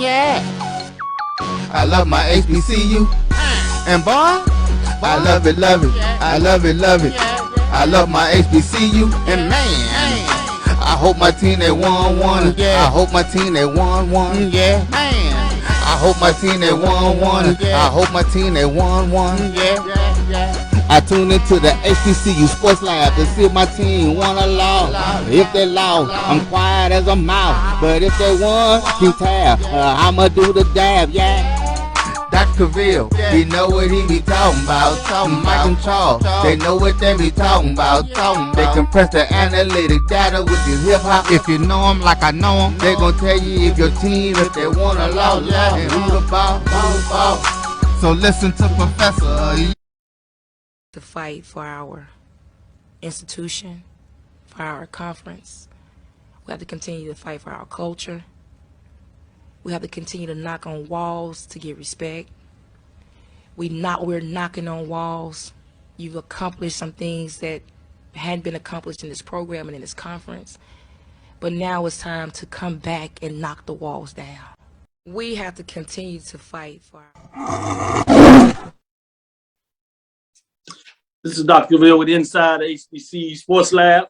Yeah. I love my HBCU. And boy, I love it, love it. I love it, love it. I love my HBCU. And man, I hope my team they won. I hope my team they won. Yeah, man. I hope my team they won. I hope my team they won. Yeah. I tune into the HBCU Sports Lab to see if my team won or lost. If they lost, I'm quiet as a mouse. But if they won, keep tab. I'ma do the dab, yeah. Dr. Cavil, he know what he be talking about. Mike and Charles, they know what they be talking about. They compress the analytic data with the hip hop. If you know them like I know them, they gon' tell you if your team, if they won or lost, and who the ball. So listen to Professor. To fight for our institution, for our conference. We have to continue to fight for our culture. We have to continue to knock on walls to get respect. We're knocking on walls. You've accomplished some things that hadn't been accomplished in this program and in this conference. But now it's time to come back and knock the walls down. We have to continue to fight for our... This is Dr. Cavil with Inside HBCU Sports Lab.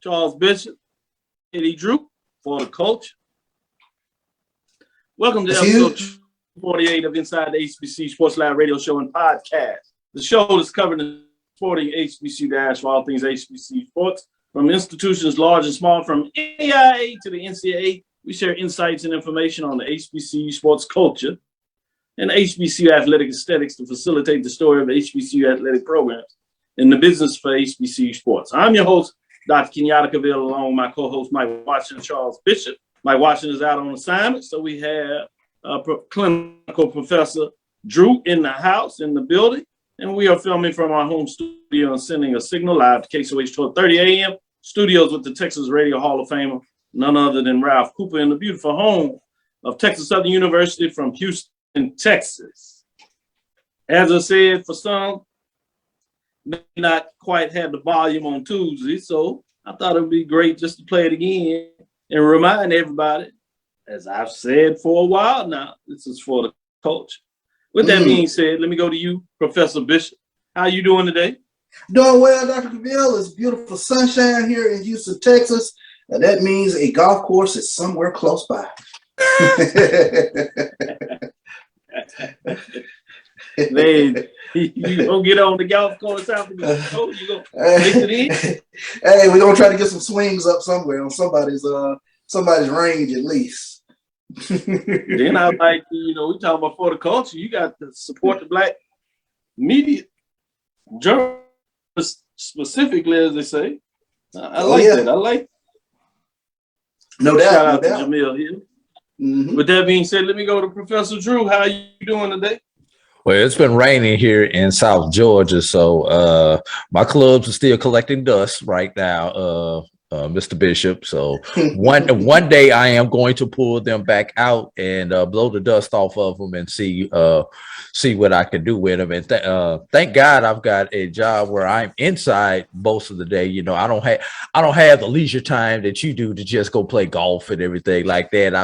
Charles Bishop, Eddie Drew for the culture. Welcome to episode 48 of Inside the HBCU Sports Lab radio show and podcast. The show is covering the sporting HBCU dash for all things HBCU sports, from institutions large and small, from NAIA to the NCAA. We share insights and information on the HBCU sports culture and HBCU athletic aesthetics to facilitate the story of HBCU athletic programs and the business for HBCU sports. I'm your host, Dr. Kenyatta Cavil, along with my co-host, Mike Washington, Charles Bishop. Mike Washington is out on assignment, so we have clinical professor Drew in the house, in the building, and we are filming from our home studio and sending a signal live to KSOH 1230 AM, studios with the Texas Radio Hall of Famer, none other than Ralph Cooper, in the beautiful home of Texas Southern University from Houston, Texas. As I said, for some, may not quite have the volume on Tuesday, so I thought it would be great just to play it again and remind everybody, as I've said for a while now, this is for the culture. With that being said, let me go to you, Professor Bishop. How you doing today? Doing well, Dr. Cavil. It's beautiful sunshine here in Houston, Texas, and that means a golf course is somewhere close by. Man, you gonna get on the golf course after the show? You gonna mix it in? Hey, we're gonna try to get some swings up somewhere on somebody's range at least. Then I like, we talking about for the culture. You got to support the black media, journalists specifically, as they say. I like that. I like. No doubt. Shout out to Jamil here. With that being said, let me go to Professor Drew. How are you doing today? Well, it's been raining here in South Georgia, so my clubs are still collecting dust right now, Mr. Bishop. So one day I am going to pull them back out and blow the dust off of them and see what I can do with them. And thank God I've got a job where I'm inside most of the day. I don't have the leisure time that you do to just go play golf and everything like that.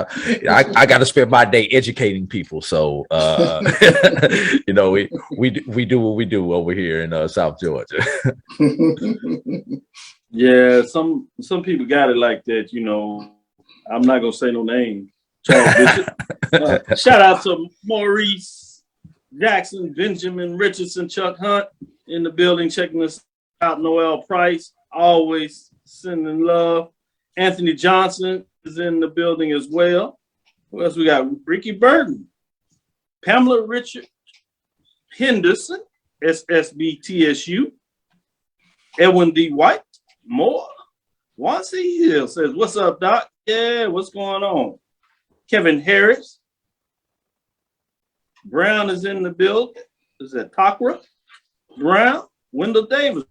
I got to spend my day educating people. So we do what we do over here in South Georgia. Yeah, some people got it like that, I'm not gonna say no name. Charles Bishop. Shout out to Maurice Jackson, Benjamin Richardson, Chuck Hunt in the building, checking us out. Noel Price, always sending love. Anthony Johnson is in the building as well. Who else we got? Ricky Burton, Pamela Richard Henderson, SSB-TSU, Edwin D. White. More. Wansi Hill says, "What's up, Doc? Yeah, what's going on?" Kevin Harris. Brown is in the building. Is that Takra? Brown. Wendell Davis.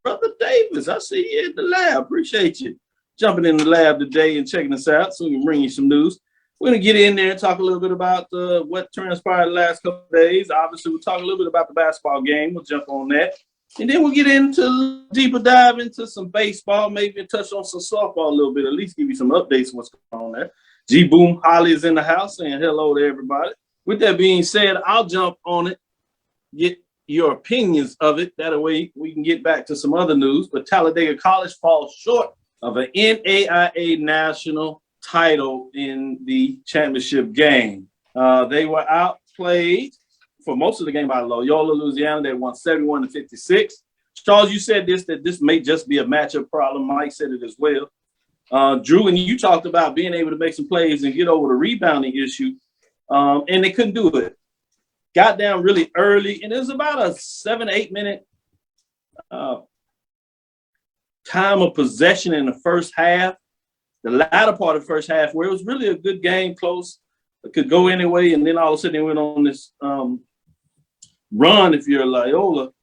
Brother Davis, I see you in the lab. Appreciate you jumping in the lab today and checking us out so we can bring you some news. We're going to get in there and talk a little bit about what transpired the last couple of days. Obviously, we'll talk a little bit about the basketball game. We'll jump on that. And then we'll get into a deeper dive into some baseball, maybe touch on some softball a little bit, at least give you some updates on what's going on there. G Boom Holly is in the house saying hello to everybody. With that being said, I'll jump on it, get your opinions of it. That way we can get back to some other news. But Talladega College falls short of an NAIA national title in the championship game. They were outplayed for most of the game by Loyola, Louisiana. They won 71-56. Charles, you said that this may just be a matchup problem. Mike said it as well. Drew, and you talked about being able to make some plays and get over the rebounding issue, and they couldn't do it. Got down really early, and it was about a 7-8 minute time of possession in the first half, the latter part of the first half, where it was really a good game, close. It could go anyway, and then all of a sudden they went on this run if you're Loyola.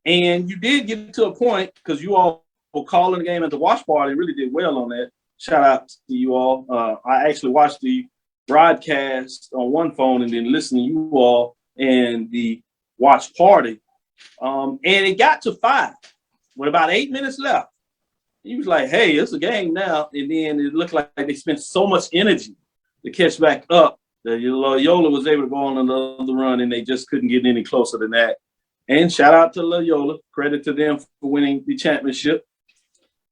And you did get to a point, because you all were calling the game at the watch party, really did well on that. Shout out to you all. I actually watched the broadcast on one phone and then listened to you all and the watch party. And it got to 5 with about 8 minutes left. He was like, hey, it's a game now. And then it looked like they spent so much energy to catch back up that Loyola was able to go on another run, and they just couldn't get any closer than that. And shout out to Loyola. Credit to them for winning the championship.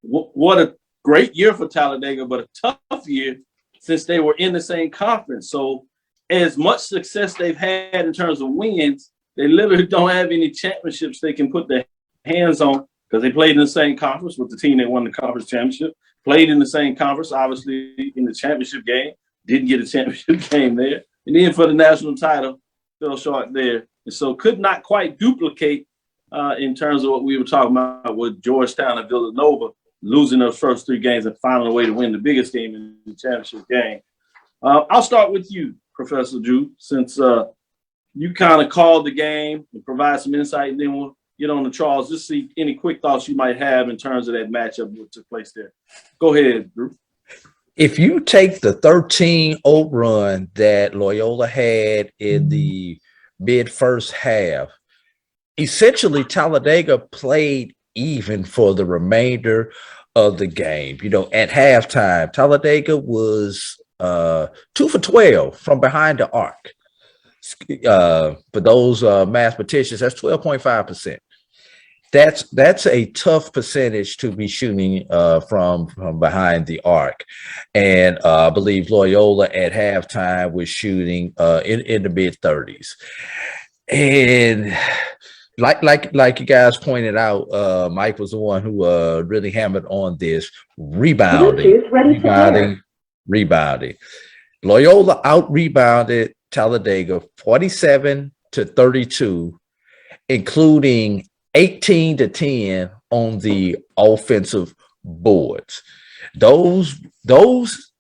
What a great year for Talladega, but a tough year since they were in the same conference. So as much success they've had in terms of wins, they literally don't have any championships they can put their hands on, because they played in the same conference with the team that won the conference championship, played in the same conference, obviously, in the championship game, didn't get a championship game there. And then for the national title, fell short there. And so could not quite duplicate in terms of what we were talking about with Georgetown and Villanova, losing those first 3 games and finding a way to win the biggest game in the championship game. I'll start with you, Professor Drew, since you kind of called the game and provide some insight, and then we'll get on to Charles. Just see any quick thoughts you might have in terms of that matchup that took place there. Go ahead, Drew. If you take the 13-0 run that Loyola had in the mid-first half, essentially Talladega played even for the remainder of the game. You know, at halftime, Talladega was 2 for 12 from behind the arc. For those mathematicians, that's 12.5%. That's a tough percentage to be shooting from behind the arc. And I believe Loyola at halftime was shooting in the mid-30s. And like you guys pointed out, Mike was the one who really hammered on this rebounding. Loyola out-rebounded Talladega 47-32, including 18-10 on the offensive boards. Those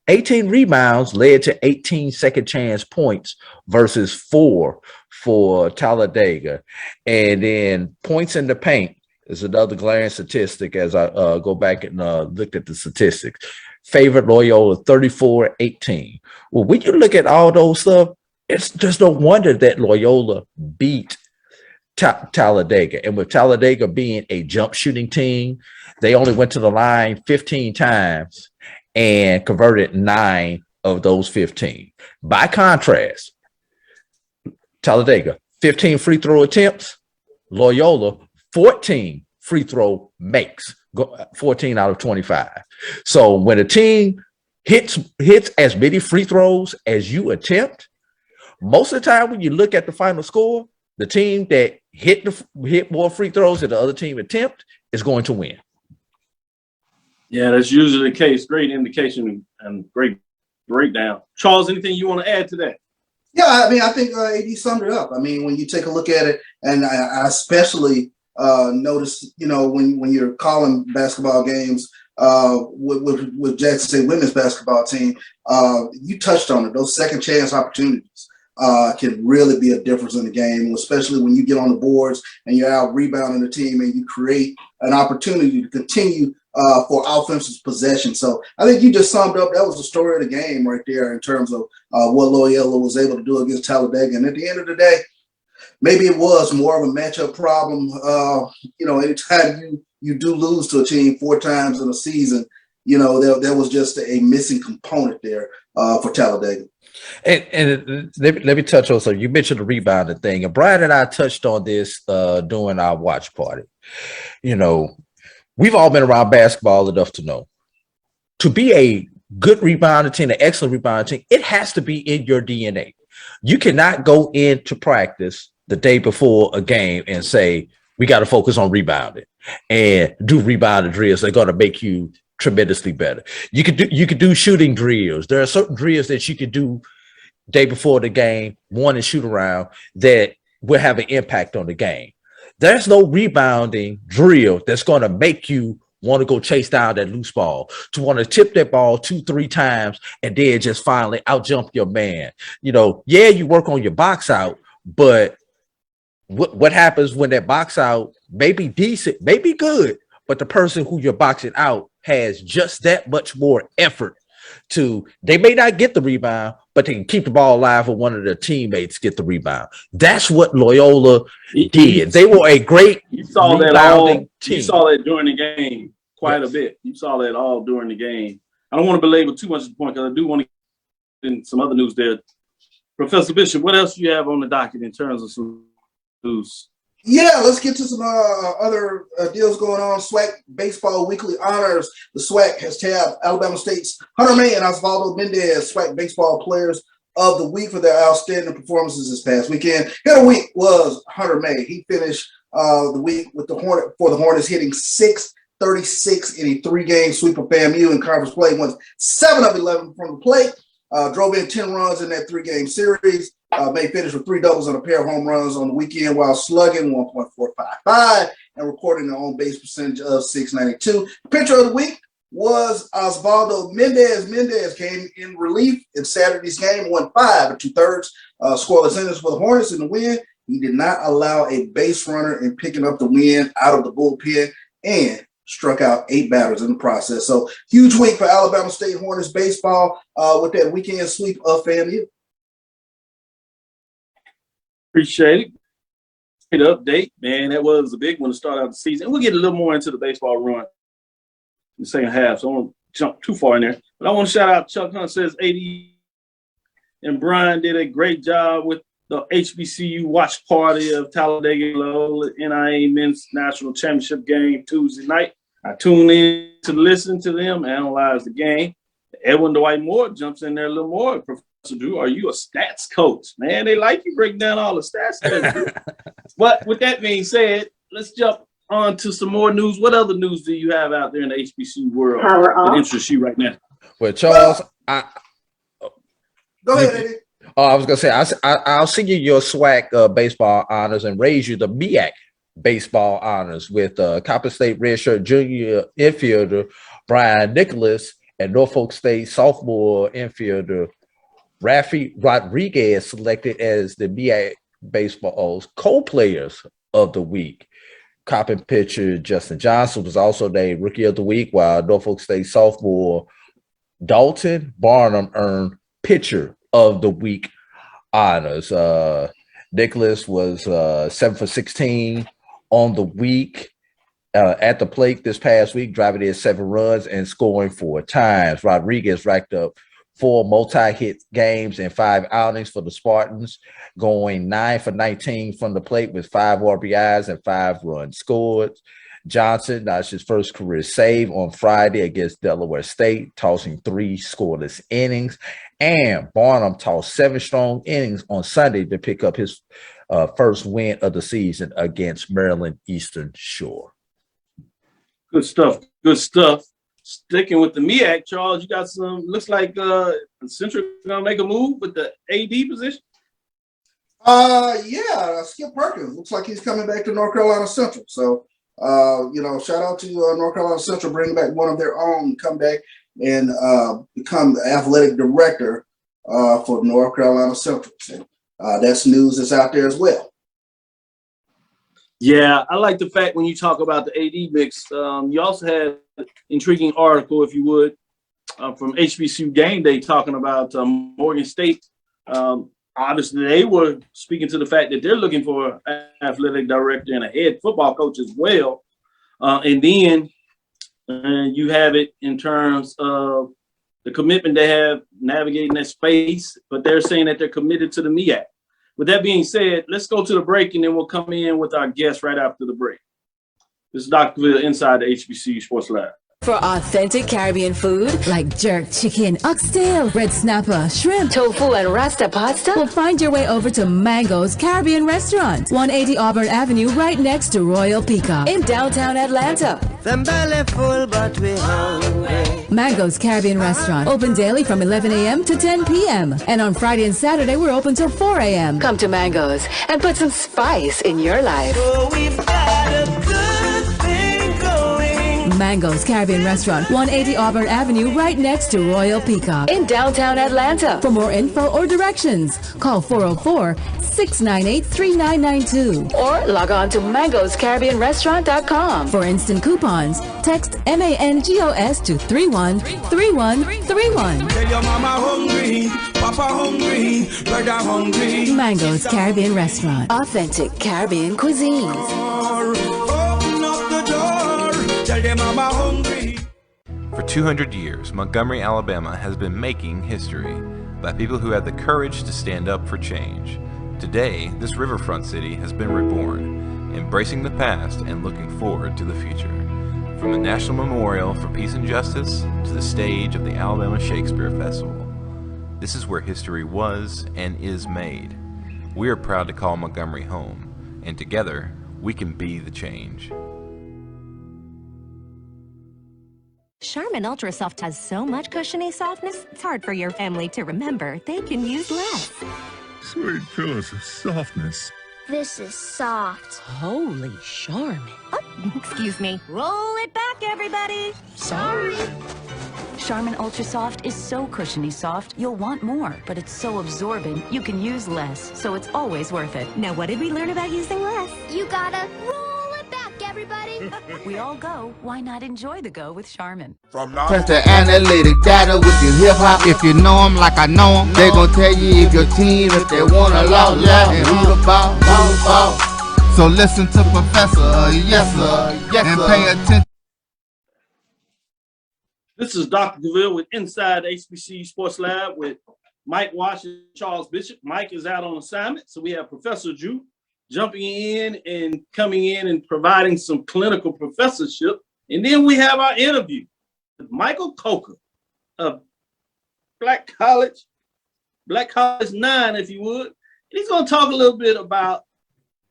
18 rebounds led to 18 second chance points versus 4 for Talladega. And then points in the paint is another glaring statistic as I go back and looked at the statistics. Favored Loyola 34-18. Well, when you look at all those stuff, it's just no wonder that Loyola beat Talladega. And with Talladega being a jump shooting team, they only went to the line 15 times and converted 9 of those 15. By contrast, Talladega, 15 free throw attempts, Loyola, 14 free throw makes, 14 out of 25. So when a team hits as many free throws as you attempt, most of the time when you look at the final score, the team that hit more free throws than the other team attempt is going to win. Yeah, that's usually the case. Great indication and great breakdown. Charles, anything you want to add to that? Yeah, I mean, I think AD summed it up. I mean, when you take a look at it, and I especially noticed, you know, when you're calling basketball games with Jackson State women's basketball team, you touched on it. Those second chance opportunities can really be a difference in the game, especially when you get on the boards and you're out rebounding the team and you create an opportunity to continue for offensive possession. So I think you just summed up, that was the story of the game right there in terms of what Loyola was able to do against Talladega. And at the end of the day, maybe it was more of a matchup problem. You know, anytime you do lose to a team 4 times in a season, there was just a missing component there for Talladega. And let me touch on, so you mentioned the rebounding thing, and Brian and I touched on this during our watch party. We've all been around basketball enough to know, to be a good rebounding team, an excellent rebounding team, it has to be in your DNA. You cannot go into practice the day before a game and say, we got to focus on rebounding and do rebounding drills. They're going to make you tremendously better. You could do shooting drills. There are certain drills that you could do day before the game, morning shoot around, that will have an impact on the game. There's no rebounding drill that's going to make you want to go chase down that loose ball, to want to tip that ball 2-3 times and then just finally out jump your man. You work on your box out, but what happens when that box out may be decent, may be good, but the person who you're boxing out has just that much more effort they may not get the rebound, but they can keep the ball alive for one of their teammates get the rebound. That's what Loyola did. They were a great rebounding team. You saw that during the game quite a bit. You saw that all during the game. I don't want to belabor too much of the point, because I do want to get in some other news there. Professor Bishop, what else do you have on the docket in terms of some news? Yeah, let's get to some other deals going on. SWAC Baseball Weekly Honors. The SWAC has tabbed Alabama State's Hunter May and Osvaldo Mendez SWAC Baseball Players of the Week for their outstanding performances this past weekend. Hit of the week was Hunter May. He finished the week with the Hornets, hitting .636 in a 3-game sweep of FAMU in conference play. Won 7 of 11 from the plate. Drove in 10 runs in that 3-game series. May finished with 3 doubles and a pair of home runs on the weekend while slugging 1.455 and recording an on-base percentage of .692. Pitcher of the week was Osvaldo Mendez. Mendez came in relief in Saturday's game, won 5 2/3 scoreless innings for the Hornets in the win. He did not allow a base runner in picking up the win out of the bullpen and struck out 8 batters in the process. So huge week for Alabama State Hornets baseball with that weekend sweep of FAMU. Appreciate it. Great update, man. That was a big one to start out the season. We'll get a little more into the baseball run in the second half, so I won't jump too far in there. But I want to shout out Chuck Hunt. Says AD and Brian did a great job with the HBCU watch party of Talladega NAIA Men's National Championship game Tuesday night. I tuned in to listen to them, analyze the game. Edwin Dwight Moore jumps in there a little more. Professor Drew, are you a stats coach? Man, they like you breaking down all the stats. But with that being said, let's jump on to some more news. What other news do you have out there in the HBCU world that interests you right now? Well, Charles, go ahead, Eddie. I was going to say, I'll send you your SWAC baseball honors and raise you the MEAC baseball honors with Copper State redshirt junior infielder Brian Nicholas and Norfolk State sophomore infielder Rafi Rodriguez selected as the MEAC baseball's co-players of the week. Coppin pitcher Justin Johnson was also named Rookie of the Week, while Norfolk State sophomore Dalton Barnum earned Pitcher of the Week honors. Nicholas was 7 for 16 on the week at the plate this past week, driving in 7 runs and scoring 4 times. Rodriguez racked up 4 multi-hit games and 5 outings for the Spartans, going 9 for 19 from the plate with 5 RBIs and 5 runs scored. Johnson, that's his first career save on Friday against Delaware State, tossing 3 scoreless innings. And Barnum tossed 7 strong innings on Sunday to pick up his first win of the season against Maryland Eastern Shore. Good stuff. Good stuff. Sticking with the MEAC, Charles, you got some, looks like Central going to make a move with the AD position. Yeah, Skip Perkins. Looks like he's coming back to North Carolina Central. So, shout out to North Carolina Central, bring back one of their own, come back and become the athletic director for North Carolina Central. That's news that's out there as well. Yeah, I like the fact when you talk about the AD mix, you also had an intriguing article, if you would, from HBCU Game Day talking about Morgan State. Obviously, they were speaking to the fact that they're looking for an athletic director and a head football coach as well. And then and you have it in terms of the commitment they have navigating that space, but they're saying that they're committed to the MEAC. With that being said, let's go to the break, and then we'll come in with our guests right after the break. This is Dr. Cavil inside the HBCU Sports Lab. For authentic Caribbean food like jerk chicken, oxtail, red snapper, shrimp, tofu, and rasta pasta, well, find your way over to Mango's Caribbean Restaurant, 180 Auburn Avenue, right next to Royal Peacock in downtown Atlanta. Them belly full, but we hungry. Mango's Caribbean Restaurant, open daily from 11 a.m. to 10 p.m. And on Friday and Saturday, we're open till 4 a.m. Come to Mango's and put some spice in your life. Oh, we've got a good thing going. Mango's Caribbean Restaurant, 180 Auburn Avenue, right next to Royal Peacock in downtown Atlanta. For more info or directions, call 404-698-3992 or log on to mangoscaribbeanrestaurant.com. For instant coupons, text MANGOS to 313131. Tell your mama hungry, papa hungry, brother hungry. Mango's Caribbean Restaurant, authentic Caribbean cuisines. Open up the door, tell your mama hungry. For 200 years, Montgomery, Alabama has been making history by people who had the courage to stand up for change. Today, this riverfront city has been reborn, embracing the past and looking forward to the future. From the National Memorial for Peace and Justice to the stage of the Alabama Shakespeare Festival, this is where history was and is made. We are proud to call Montgomery home, and together, we can be the change. Charmin Ultra Soft has so much cushiony softness, it's hard for your family to remember they can use less. Sweet pillows of softness. This is soft. Holy Charmin. Oh, excuse me. Roll it back, everybody. Sorry. Charmin Ultra Soft is so cushiony soft, you'll want more, but it's so absorbent, you can use less, so it's always worth it. Now, what did we learn about using less? You gotta roll it back, everybody. We all go, why not enjoy the go with Charmin? Press the analytic data with your hip hop. If you know them like I know them, they gon' tell you if your team, if they wanna law, and who the ball. So listen to Professor, yes sir, and pay attention. This is Dr. Cavil with Inside the HBCU Sports Lab with Mike Washington, Charles Bishop. Mike is out on assignment, so we have Professor Drew jumping in and coming in and providing some clinical professorship. And then we have our interview with Michael Coca of Black College 9, if you would. And he's going to talk a little bit about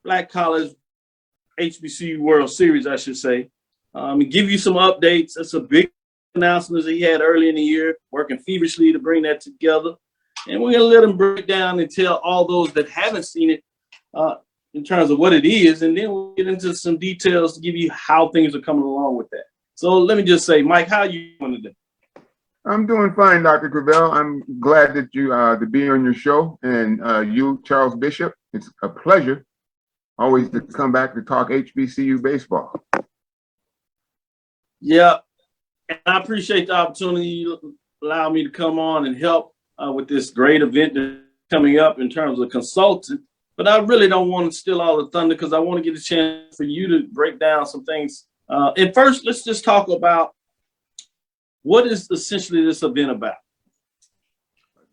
Black College HBCU World Series, I should say, and give you some updates. That's a big announcement that he had early in the year, working feverishly to bring that together. And we're going to let him break down and tell all those that haven't seen it in terms of what it is. And then we'll get into some details to give you how things are coming along with that. So let me just say, Mike, how are you doing today? I'm doing fine, Dr. Cavil. I'm glad that you to be on your show, and you, Charles Bishop. It's a pleasure always to come back to talk HBCU baseball. Yeah, and I appreciate the opportunity you allow me to come on and help with this great event that's coming up in terms of consulting. But I really don't want to steal all the thunder because I want to get a chance for you to break down some things. And first, let's just talk about what is essentially this event about.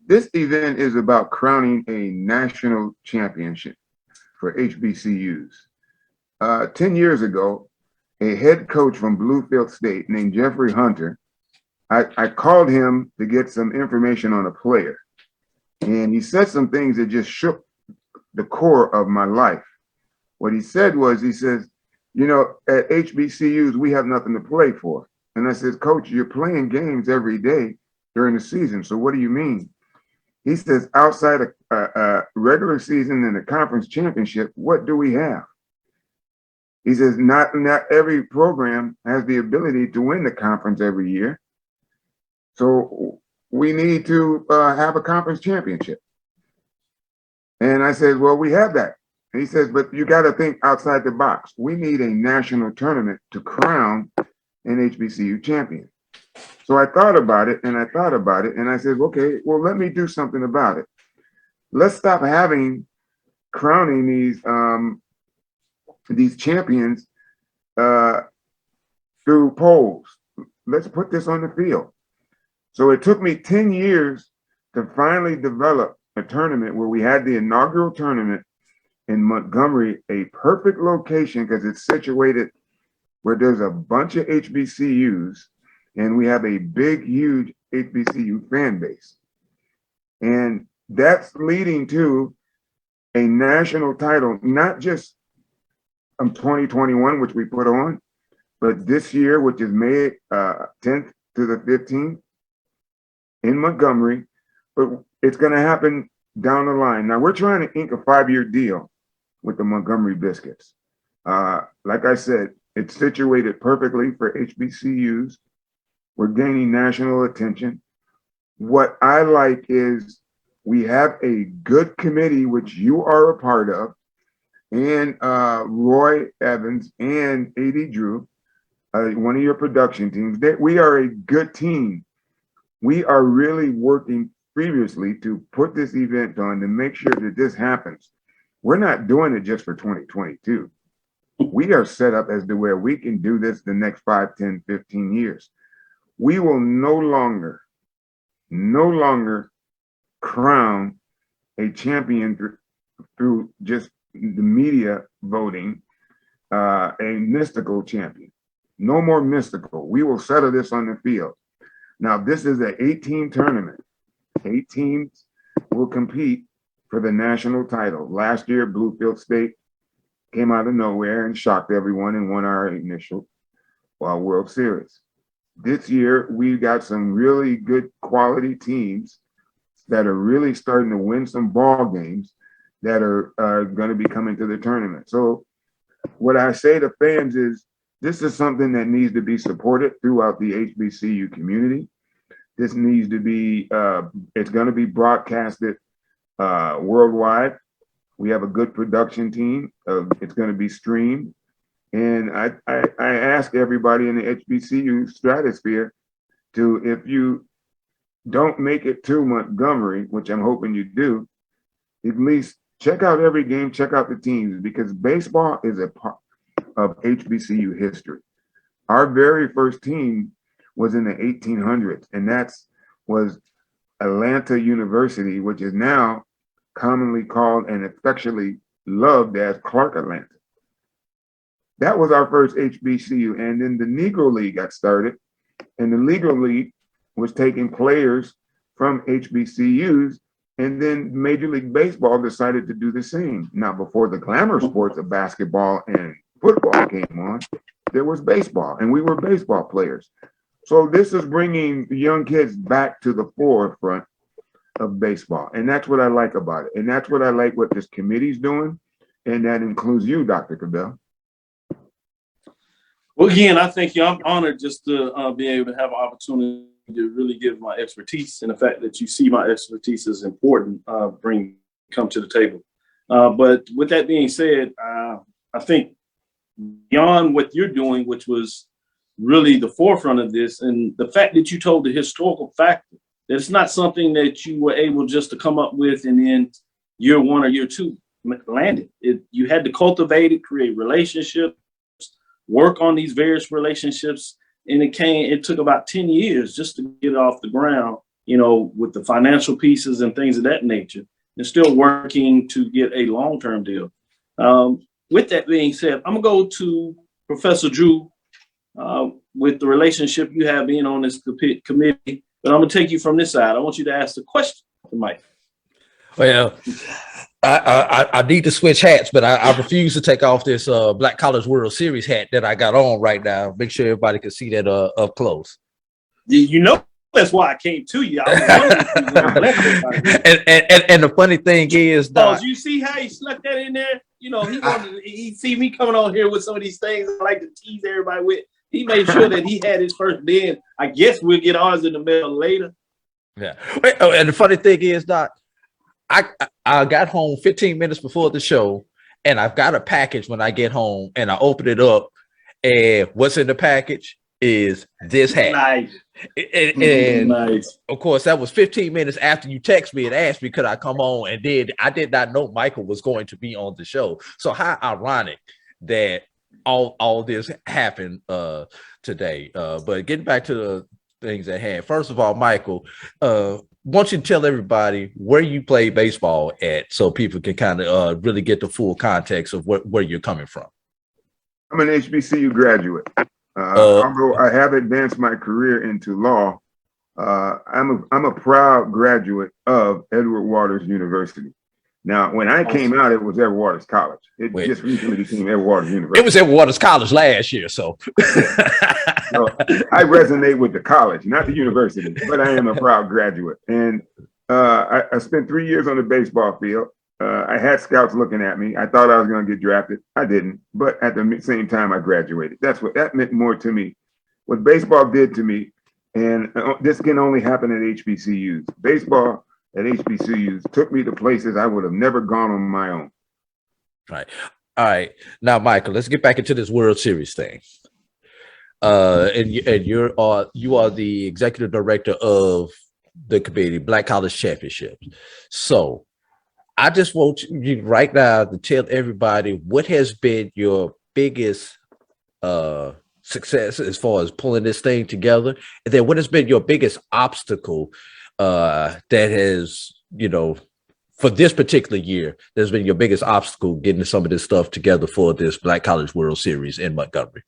This event is about crowning a national championship for HBCUs. 10 years ago, a head coach from Bluefield State named Jeffrey Hunter, I called him to get some information on a player. And he said some things that just shook the core of my life. What he said was, he says, you know, at HBCUs, we have nothing to play for. And I said, Coach, you're playing games every day during the season. So what do you mean? He says, outside a regular season and a conference championship, what do we have? He says, not every program has the ability to win the conference every year. So we need to have a conference championship. And I said, well, we have that. And he says, but you got to think outside the box. We need a national tournament to crown an HBCU champion. So I thought about it and I said, okay, well, let me do something about it. Let's stop crowning these champions through polls. let's put this on the field. So it took me 10 years to finally develop a tournament where we had the inaugural tournament in Montgomery, a perfect location because it's situated where there's a bunch of HBCUs and we have a big, huge HBCU fan base. And that's leading to a national title, not just 2021, which we put on, but this year, which is May 10th to the 15th in Montgomery. But it's going to happen down the line. Now, we're trying to ink a 5-year deal with the Montgomery Biscuits. Like I said, it's situated perfectly for HBCUs. We're gaining national attention. What I like is we have a good committee, which you are a part of, and Roy Evans and AD Drew, one of your production teams. We are a good team. We are really working previously to put this event on to make sure that this happens. We're not doing it just for 2022. We are set up as to where we can do this the next 5, 10, 15 years. We will no longer crown a champion through just the media voting, a mystical champion. No more mystical. We will settle this on the field. Now, this is an 8-team tournament. 8 teams will compete for the national title. Last year, Bluefield State came out of nowhere and shocked everyone and won our initial World Series. This year, we got some really good quality teams that are really starting to win some ball games that are going to be coming to the tournament. So what I say to fans is this is something that needs to be supported throughout the HBCU community. This needs to be, it's going to be broadcasted worldwide. We have a good production team. It's going to be streamed. And I ask everybody in the HBCU stratosphere to, if you don't make it to Montgomery, which I'm hoping you do, at least check out every game, check out the teams, because baseball is a part of HBCU history. Our very first team was in the 1800s, and was Atlanta University, which is now commonly called and affectionately loved as Clark Atlanta. That was our first HBCU, and then the Negro League got started, and the Negro League was taking players from HBCUs, and then Major League Baseball decided to do the same. Now, before the glamour sports of basketball and football came on, there was baseball, and we were baseball players. So this is bringing the young kids back to the forefront of baseball, and that's what I like about it. And that's what I like what this committee's doing, and that includes you, Dr. Cavil. Well, again, I thank you. I'm honored just to be able to have an opportunity to really give my expertise, and the fact that you see my expertise is important, come to the table. But with that being said, I think beyond what you're doing, which was really the forefront of this, and the fact that you told the historical factor, that it's not something that you were able just to come up with and then year 1 or year 2 landed. You had to cultivate it, create relationships, work on these various relationships, and it took about 10 years just to get it off the ground, with the financial pieces and things of that nature, and still working to get a long-term deal. With that being said, I'm gonna go to Professor Drew with the relationship you have being on this committee, but I'm gonna take you from this side. I want you to ask the question to Mike. Well, I need to switch hats, but I refuse to take off this Black College World Series hat that I got on right now. Make sure everybody can see that up close. That's why I came to you. And the funny thing is, you see how he snuck that in there? He see me coming on here with some of these things I like to tease everybody with. He made sure that he had his first bid. I guess we'll get ours in the mail later. Yeah. And the funny thing is, Doc, I got home 15 minutes before the show, and I've got a package when I get home, and I open it up, and what's in the package is this hat. Nice. And nice. Of course, that was 15 minutes after you text me and asked me, could I come on? And I did not know Michael was going to be on the show. So how ironic that all this happen today. But getting back to the things at hand, first of all, Michael, want you to tell everybody where you play baseball at, so people can kind of really get the full context of where you're coming from. I'm an HBCU graduate. Although I have advanced my career into law, I'm a proud graduate of Edward Waters University. Now, when I came out, it was Edward Waters College. It just recently became Edward Waters University. It was Edward Waters College last year, so. So I resonate with the college, not the university, but I am a proud graduate. And I spent 3 years on the baseball field. I had scouts looking at me. I thought I was going to get drafted. I didn't. But at the same time, I graduated. That meant more to me. What baseball did to me, and this can only happen at HBCUs. Baseball at HBCUs took me to places I would have never gone on my own. All right. Now, Michael, let's get back into this World Series thing. And you are the executive director of the committee, Black College Championships. So I just want you right now to tell everybody what has been your biggest success as far as pulling this thing together, and then what has been your biggest obstacle that has, for this particular year, there's been your biggest obstacle getting some of this stuff together for this Black College World Series in Montgomery?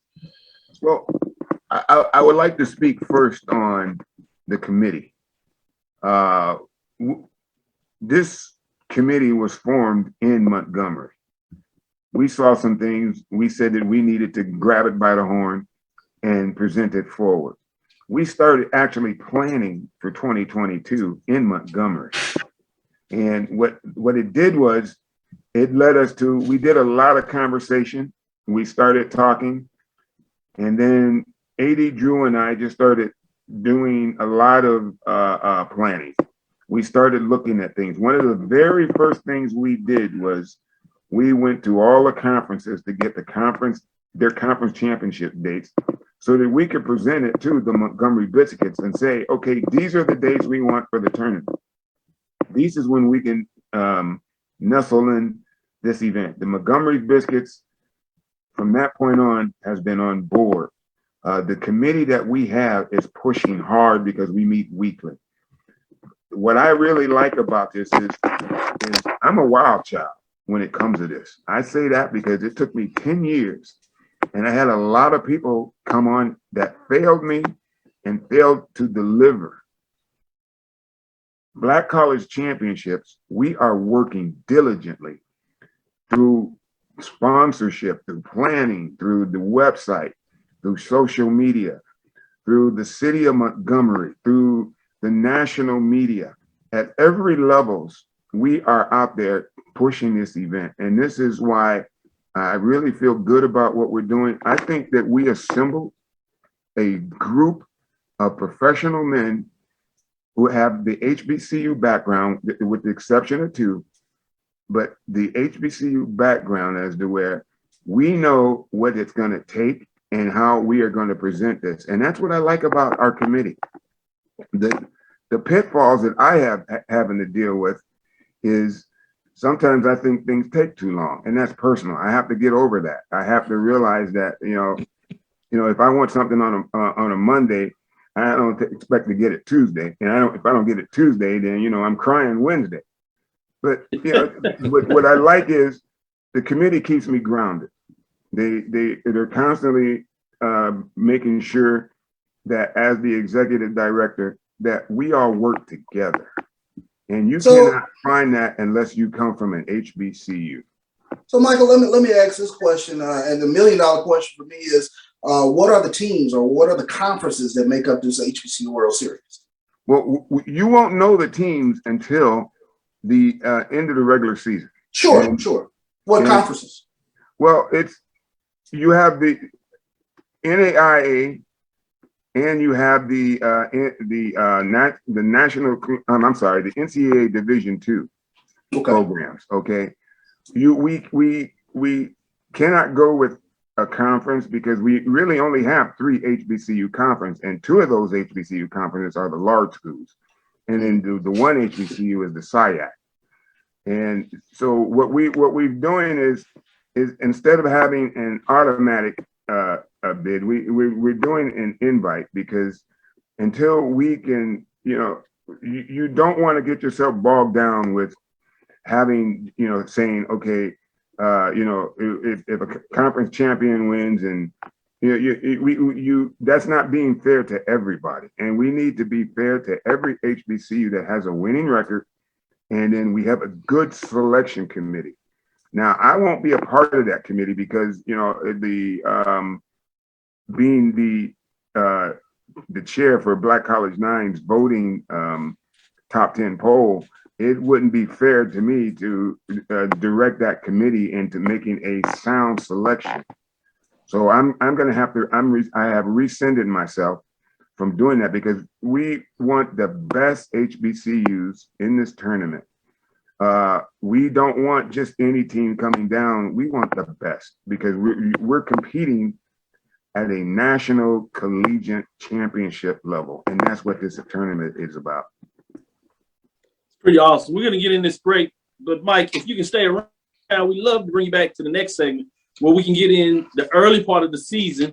Well, I would like to speak first on the committee. This committee was formed in Montgomery. We saw some things. We said that we needed to grab it by the horn and present it forward. We started actually planning for 2022 in Montgomery. And what it did was it led us to, we did a lot of conversation. We started talking, and then AD Drew and I just started doing a lot of planning. We started looking at things. One of the very first things we did was we went to all the conferences to get their conference championship dates, so that we could present it to the Montgomery Biscuits and say, okay, these are the dates we want for the tournament. This is when we can nestle in this event. The Montgomery Biscuits, from that point on, has been on board. The committee that we have is pushing hard because we meet weekly. What I really like about this is I'm a wild child when it comes to this. I say that because it took me 10 years. And I had a lot of people come on that failed me and failed to deliver. Black College Championships, we are working diligently through sponsorship, through planning, through the website, through social media, through the city of Montgomery, through the national media. At every levels, we are out there pushing this event. And this is why I really feel good about what we're doing. I think that we assembled a group of professional men who have the HBCU background, with the exception of two, but the HBCU background as to where we know what it's going to take and how we are going to present this. And that's what I like about our committee. The pitfalls that I have having to deal with is sometimes I think things take too long, and that's personal. I have to get over that. I have to realize that, if I want something on a Monday, I don't expect to get it Tuesday. And if I don't get it Tuesday, then, I'm crying Wednesday. But, what I like is the committee keeps me grounded. They're constantly making sure that as the executive director, that we all work together. And you cannot find that unless you come from an HBCU. So, Michael, let me ask this question, and the $1 million question for me is, what are the teams or what are the conferences that make up this HBCU World Series? Well, you won't know the teams until the end of the regular season. Sure. What conferences? Well, you have the NAIA, and you have the NCAA Division II programs. Okay, we cannot go with a conference because we really only have 3 HBCU conferences, and 2 of those HBCU conferences are the large schools, and then the one HBCU is the SIAC. And so what we're doing is is instead of having an automatic bid, we're doing an invite, because until we can, you don't want to get yourself bogged down with having, saying, okay, if a conference champion wins, and that's not being fair to everybody. And we need to be fair to every HBCU that has a winning record. And then we have a good selection committee. Now, I won't be a part of that committee because, being the chair for Black College Nine's voting top 10 poll, it wouldn't be fair to me to direct that committee into making a sound selection. So I'm going to have to, I have rescinded myself from doing that, because we want the best HBCUs in this tournament. We don't want just any team coming down. We want the best, because we're competing at a national collegiate championship level. And that's what this tournament is about. It's pretty awesome. We're going to get in this break, but Mike, if you can stay around, we'd love to bring you back to the next segment where we can get in the early part of the season.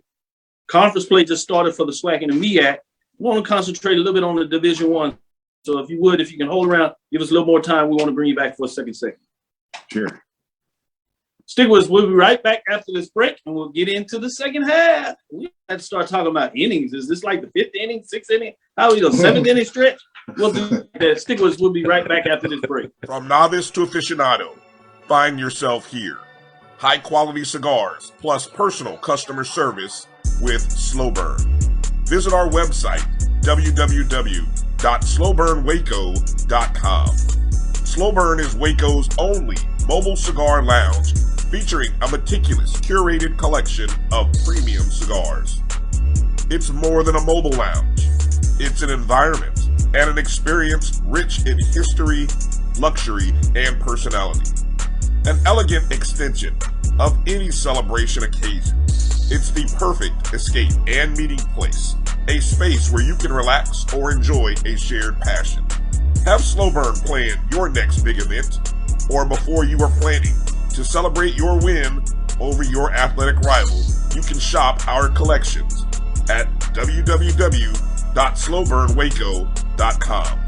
Conference play just started for the SWAC and the MEAC. We want to concentrate a little bit on the Division I. So if you can hold around, give us a little more time. We want to bring you back for a second segment. Sure. Stick with us. We'll be right back after this break, and we'll get into the second half. We have to start talking about innings. Is this like the 5th inning, 6th inning? How are we going, 7th inning stretch? We'll do that. Stick with us. We'll be right back after this break. From novice to aficionado, find yourself here. High-quality cigars plus personal customer service with Slow Burn. Visit our website, www.slowburnwaco.com. Slow Burn is Waco's only mobile cigar lounge, featuring a meticulous, curated collection of premium cigars. It's more than a mobile lounge. It's an environment and an experience rich in history, luxury, and personality. An elegant extension of any celebration occasion. It's the perfect escape and meeting place, a space where you can relax or enjoy a shared passion. Have Slow Burn plan your next big event, or before you are planning to celebrate your win over your athletic rival, you can shop our collections at www.slowburnwaco.com.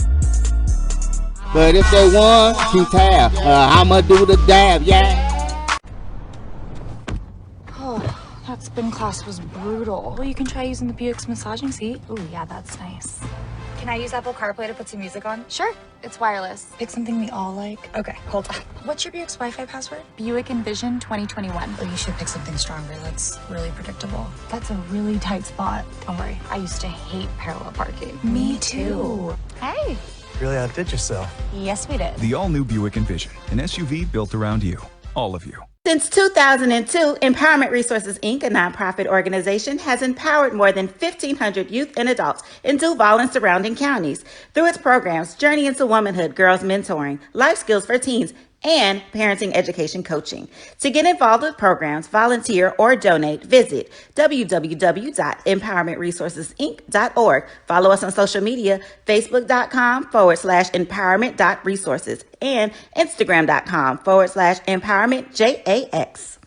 But if they want to tab, I'ma do the dab, yeah. Oh, that spin class was brutal. Well, you can try using the Buick's massaging seat. Ooh, yeah, that's nice. Can I use Apple CarPlay to put some music on? Sure, it's wireless. Pick something we all like. Okay, hold on. What's your Buick's Wi-Fi password? Buick Envision 2021. Oh, you should pick something stronger. That's really predictable. That's a really tight spot. Don't worry, I used to hate parallel parking. Me too. Hey. Really outdid yourself. Yes, we did. The all-new Buick Envision, an SUV built around you, all of you. Since 2002, Empowerment Resources, Inc., a nonprofit organization, has empowered more than 1,500 youth and adults in Duval and surrounding counties. Through its programs, Journey into Womanhood, Girls Mentoring, Life Skills for Teens, and Parenting Education Coaching. To get involved with programs, volunteer, or donate, visit www.empowermentresourcesinc.org. Follow us on social media, facebook.com/empowerment.resources and instagram.com/empowermentjax.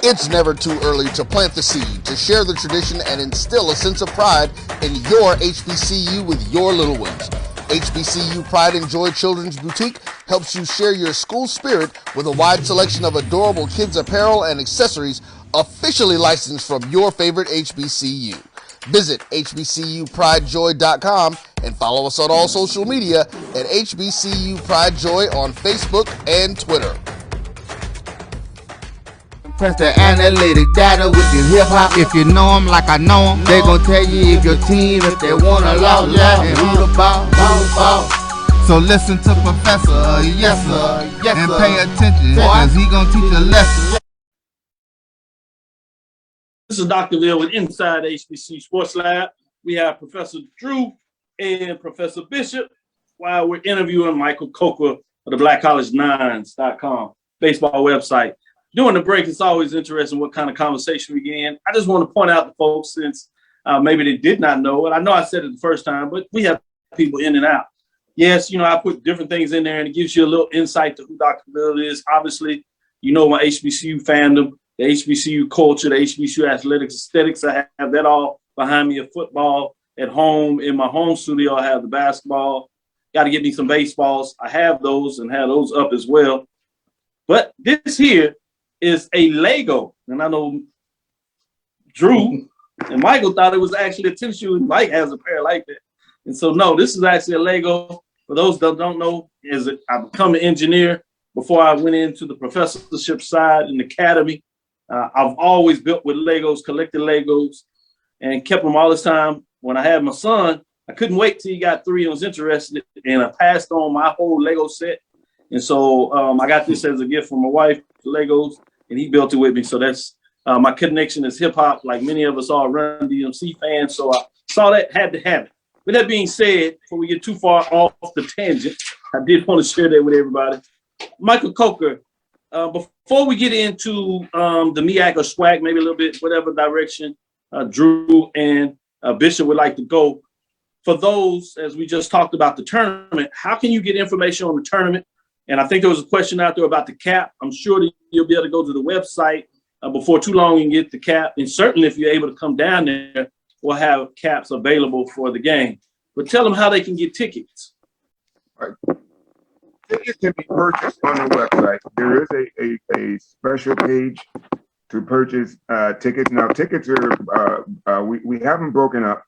It's never too early to plant the seed, to share the tradition, and instill a sense of pride in your HBCU with your little ones. HBCU Pride and Joy Children's Boutique helps you share your school spirit with a wide selection of adorable kids apparel and accessories officially licensed from your favorite HBCU. Visit hbcupridejoy.com and follow us on all social media at HBCU Pride Joy on Facebook and Twitter. Press the analytic data with your hip hop. If you know them like I know them, they gon' tell you if your team, if they wanna loud, and who the ball. So listen to Professor, yes sir, and pay attention, cause he gon' teach a lesson. This is Dr. Bill with Inside HBCU Sports Lab. We have Professor Drew and Professor Bishop while we're interviewing Michael Coca of the BlackCollegeNines.com baseball website. During the break, it's always interesting what kind of conversation we get in. I just want to point out to folks, since maybe they did not know it. I know I said it the first time, but we have people in and out. Yes, I put different things in there, and it gives you a little insight to who Dr. Bill is. Obviously, You know, my HBCU fandom, the HBCU culture, the HBCU athletics, aesthetics. I have that all behind me. Of football at home in my home studio. I have the basketball. Got to get me some baseballs. I have those and have those up as well. But this here is a Lego, and I know Drew and Michael thought it was actually a tennis shoe, and Mike has a pair like that. And so, no, this is actually a Lego. For those that don't know, I become an engineer before I went into the professorship side in the academy. I've always built with Legos, collected Legos, and kept them all this time. When I had my son, I couldn't wait till he got 3 and was interested, and I passed on my whole Lego set. And so I got this as a gift from my wife, Legos, and he built it with me. So that's my connection is hip hop, like many of us are Run DMC fans. So I saw that, had to have it. With that being said, before we get too far off the tangent, I did want to share that with everybody. Michael Coker, before we get into the MEAC or SWAC, maybe a little bit, whatever direction Drew and Bishop would like to go, for those, as we just talked about the tournament, how can you get information on the tournament? And I think there was a question out there about the cap. I'm sure that you'll be able to go to the website before too long and get the cap. And certainly if you're able to come down there, we'll have caps available for the game. But tell them how they can get tickets. Right. Tickets can be purchased on the website. There is a special page to purchase tickets. Now, tickets are, we have them broken up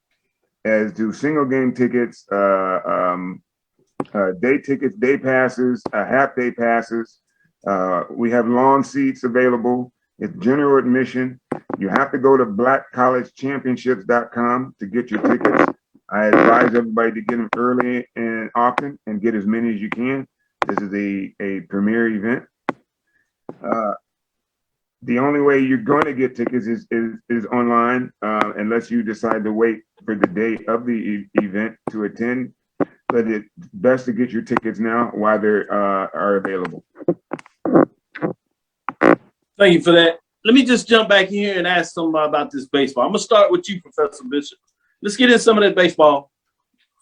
as do single game tickets, day tickets, day passes, half day passes. We have lawn seats available. It's general admission. You have to go to blackcollegechampionships.com to get your tickets. I advise everybody to get them early and often and get as many as you can. This is a premier event. The only way you're going to get tickets is online, unless you decide to wait for the day of the event to attend. But it's best to get your tickets now while they are available. Thank you for that. Let me just jump back in here and ask somebody about this baseball. I'm going to start with you, Professor Bishop. Let's get in some of that baseball.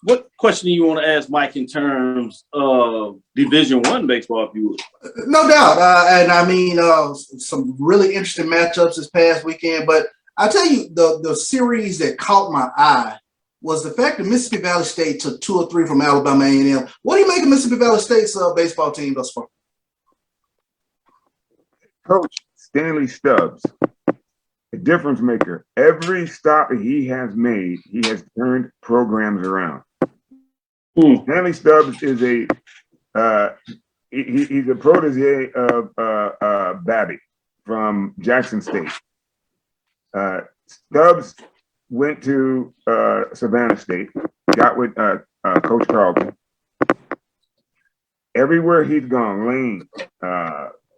What question do you want to ask Mike in terms of Division I baseball, if you would? No doubt. And I mean, some really interesting matchups this past weekend. But I tell you, the series that caught my eye was the fact that Mississippi Valley State took 2 or 3 from Alabama A&M. What do you make of Mississippi Valley State's baseball team thus far? Coach Stanley Stubbs, a difference maker. Every stop that he has made, he has turned programs around. Stanley Stubbs is he's a protege of Babbitt from Jackson State. Stubbs went to Savannah State, got with Coach Carlton. Everywhere he's gone, Lane,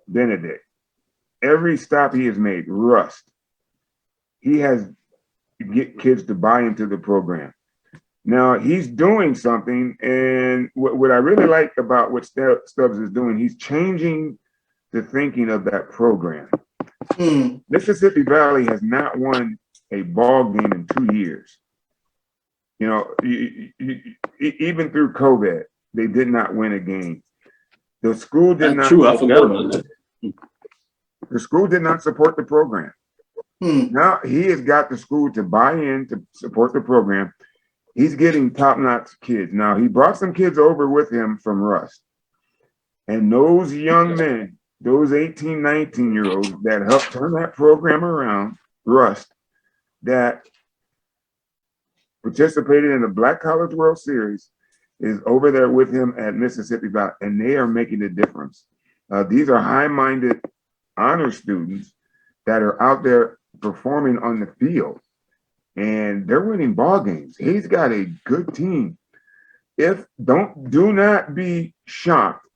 Benedict, every stop he has made, Rust, he has to get kids to buy into the program. Now, he's doing something, and what I really like about what Stubbs is doing, he's changing the thinking of that program. Mississippi Valley has not won a ball game in 2 years. You know, even through COVID, they did not win a game. The school did not. True, I forgot about that. The school did not support the program. Now he has got the school to buy in to support the program. He's getting top-notch kids. Now he brought some kids over with him from Rust. And those young men, those 18, 19-year-olds that helped turn that program around, Rust, that participated in the Black College World Series, is over there with him at Mississippi Valley, and they are making a difference. These are high-minded honor students that are out there performing on the field, and they're winning ball games. He's got a good team. Do not be shocked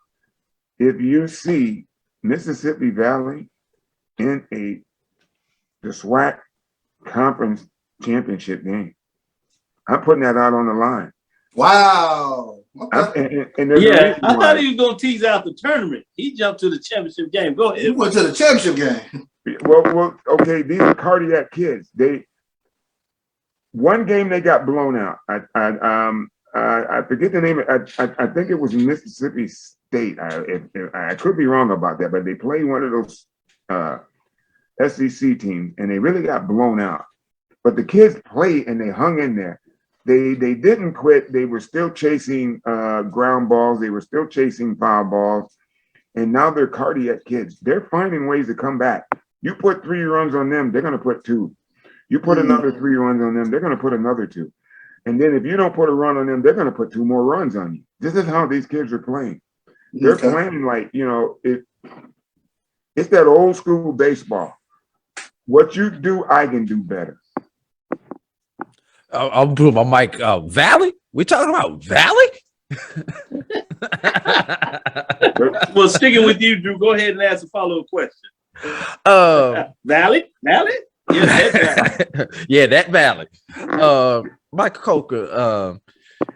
if you see Mississippi Valley in the SWAC conference championship game. I'm putting that out on the line. Wow. Okay. I thought he was going to tease out the tournament. He jumped to the championship game. Go ahead. He went to the championship game. Well, okay. These are cardiac kids. One game they got blown out. I forget the name. I think it was Mississippi State. I could be wrong about that, but they played one of those SEC teams, and they really got blown out. But the kids played and they hung in there. They didn't quit. They were still chasing ground balls. They were still chasing foul balls. And now they're cardiac kids. They're finding ways to come back. You put 3 runs on them, they're going to put 2. You put another 3 runs on them, they're going to put another 2. And then if you don't put a run on them, they're going to put 2 more runs on you. This is how these kids are playing. They're playing like, it's that old school baseball. What you do, I can do better. I'll put my mic. Valley? We're talking about Valley? Well, sticking with you, Drew, go ahead and ask a follow-up question. Valley? Yeah, that Valley. Yeah, that Valley. Michael Coker,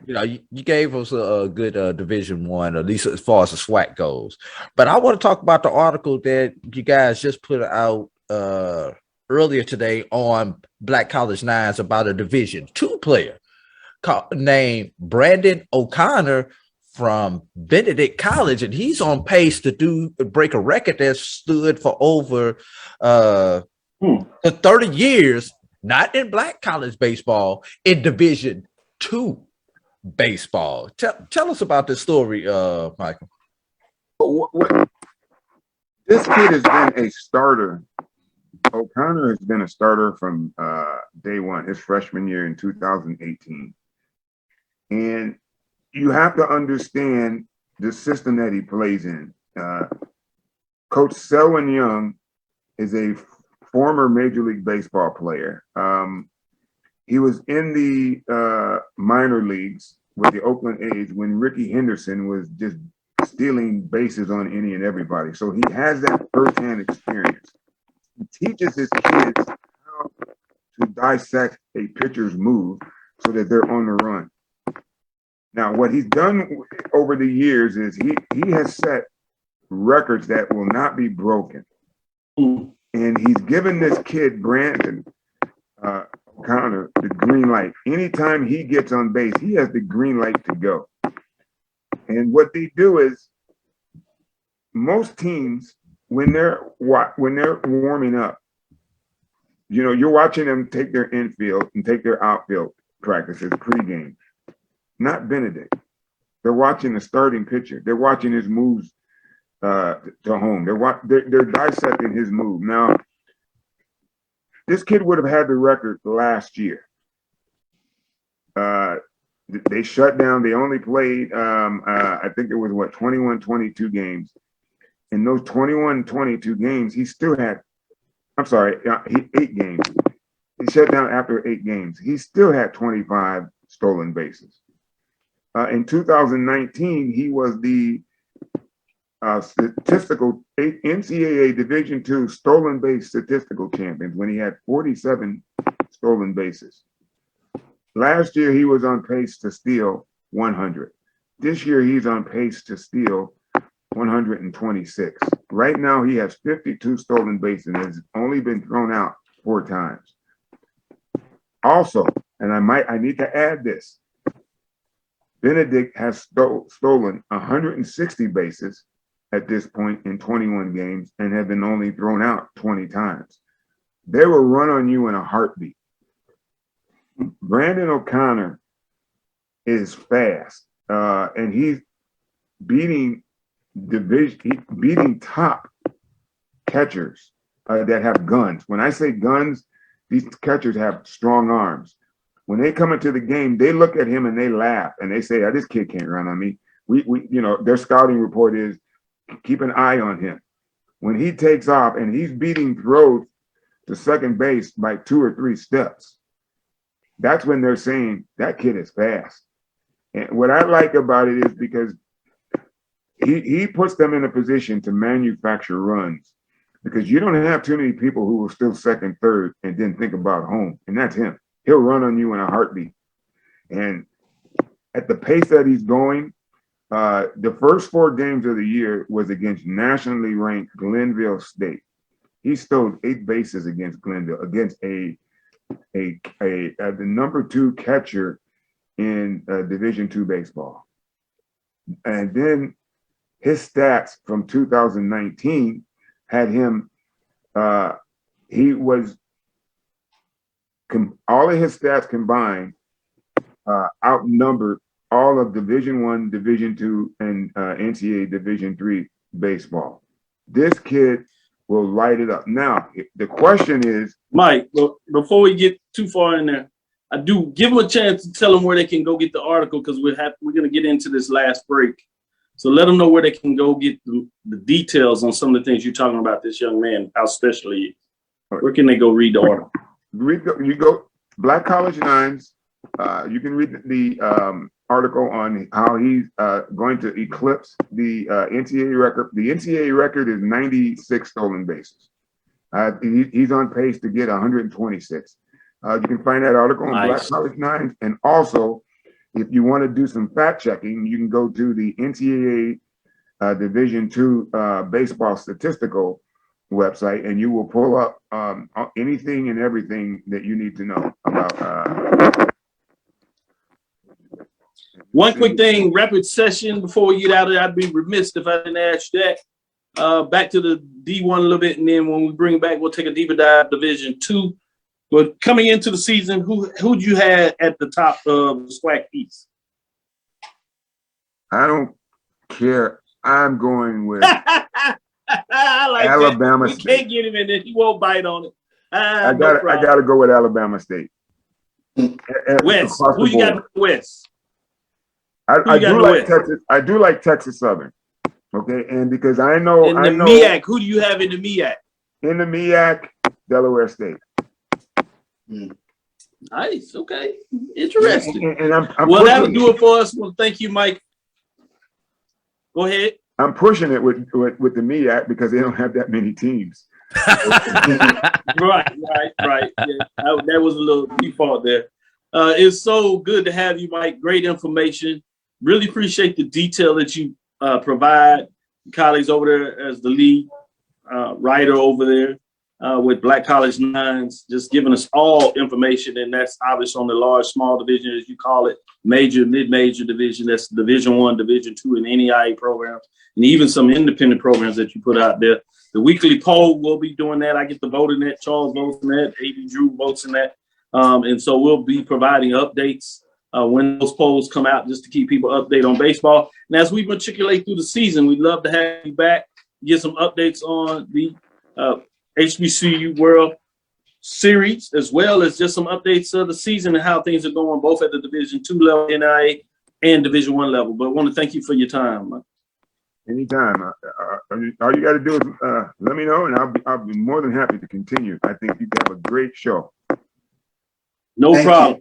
you gave us a good Division One, at least as far as the SWAC goes. But I want to talk about the article that you guys just put out earlier today on Black College Nines about a Division II player named Brandon O'Connor from Benedict College, and he's on pace to break a record that stood for over 30 years, not in Black college baseball, in Division II baseball. Tell us about this story, Michael. This kid has been a starter. O'Connor has been a starter from day one, his freshman year in 2018. And you have to understand the system that he plays in. Coach Selwyn Young is a former Major League Baseball player. He was in the minor leagues with the Oakland A's when Ricky Henderson was just stealing bases on any and everybody. So he has that firsthand experience. He teaches his kids how to dissect a pitcher's move so that they're on the run. Now, what he's done over the years is he has set records that will not be broken. And he's given this kid, Brandon O'Connor, the green light. Anytime he gets on base, he has the green light to go. And what they do is, most teams, when they're warming up, you're watching them take their infield and take their outfield practices pregame. Not Benedict. They're watching the starting pitcher. They're watching his moves to home. They're dissecting his move. Now, this kid would have had the record last year. They shut down. They only played, I think it was 21, 22 games. In those 21, 22 games, he still had, 8 games. He shut down after 8 games. He still had 25 stolen bases. In 2019, he was the statistical NCAA Division II stolen base statistical champion when he had 47 stolen bases. Last year, he was on pace to steal 100. This year, he's on pace to steal 126. Right now, he has 52 stolen bases and has only been thrown out 4 times. Also, and I need to add this, Benedict has stolen 160 bases at this point in 21 games and have been only thrown out 20 times. They will run on you in a heartbeat. Brandon O'Connor is fast, and he's beating top catchers that have guns. When I say guns, these catchers have strong arms. When they come into the game, they look at him and they laugh and they say, "This kid can't run on me." Their scouting report is keep an eye on him. When he takes off and he's beating throws to second base by 2 or 3 steps, that's when they're saying that kid is fast. And what I like about it is because he puts them in a position to manufacture runs, because you don't have too many people who will still second, third, and then think about home. And that's him. He'll run on you in a heartbeat. And at the pace that he's going, the first 4 games of the year was against nationally ranked Glenville State. He stole 8 bases against Glenville, against the number 2 catcher in Division II baseball. And then his stats from 2019 had him, he was, all of his stats combined outnumbered all of Division I, Division II, and NCAA Division III baseball. This kid will light it up. Now, the question is, Mike, before we get too far in there, I do give them a chance to tell them where they can go get the article, because we're going to get into this last break. So let them know where they can go get the details on some of the things you're talking about this young man, how special he is. Where can they go read the article? You go Black College Nines. You can read the article on how he's going to eclipse the NCAA record. The NCAA record is 96 stolen bases. He's on pace to get 126. You can find that article on Black College Nines. And also, if you want to do some fact checking, you can go to the NCAA Division II baseball statistical website, and you will pull up anything and everything that you need to know about. One quick thing, rapid session before we get out of it. I'd be remiss if I didn't ask you that. Back to the D1 a little bit, and then when we bring it back, we'll take a deeper dive Division II. But coming into the season, who'd you have at the top of the SWAC East? I don't care. I'm going with I like Alabama that. State. We can't get him in there. He won't bite on it. I got to go with Alabama State. West. Who you got in the West? I do like Texas. I do like Texas Southern. Okay, and because I know MEAC. Who do you have in the MEAC? In the MEAC, Delaware State. Nice. Okay. Interesting. And I'm well, that'll do it for us. Well, thank you, Mike. Go ahead. I'm pushing it with the MEAC because they don't have that many teams. Right. Yeah, that was a little default there. It's so good to have you, Mike. Great information. Really appreciate the detail that you provide. Colleagues over there as the lead writer over there with Black College Nines, just giving us all information, and that's obvious on the large, small division, as you call it, major, mid-major division. That's Division I, Division II, and NAIA programs, and even some independent programs that you put out there. The weekly poll, we'll be doing that. I get to vote in that. Charles votes in that. A.B. Drew votes in that. And so we'll be providing updates when those polls come out, just to keep people updated on baseball. And as we matriculate through the season, we'd love to have you back, get some updates on the HBCU World Series, as well as just some updates of the season and how things are going, both at the Division II level, NAIA, and Division I level. But I want to thank you for your time. Anytime. All you got to do is let me know, and I'll be more than happy to continue. I think you have a great show. No problem.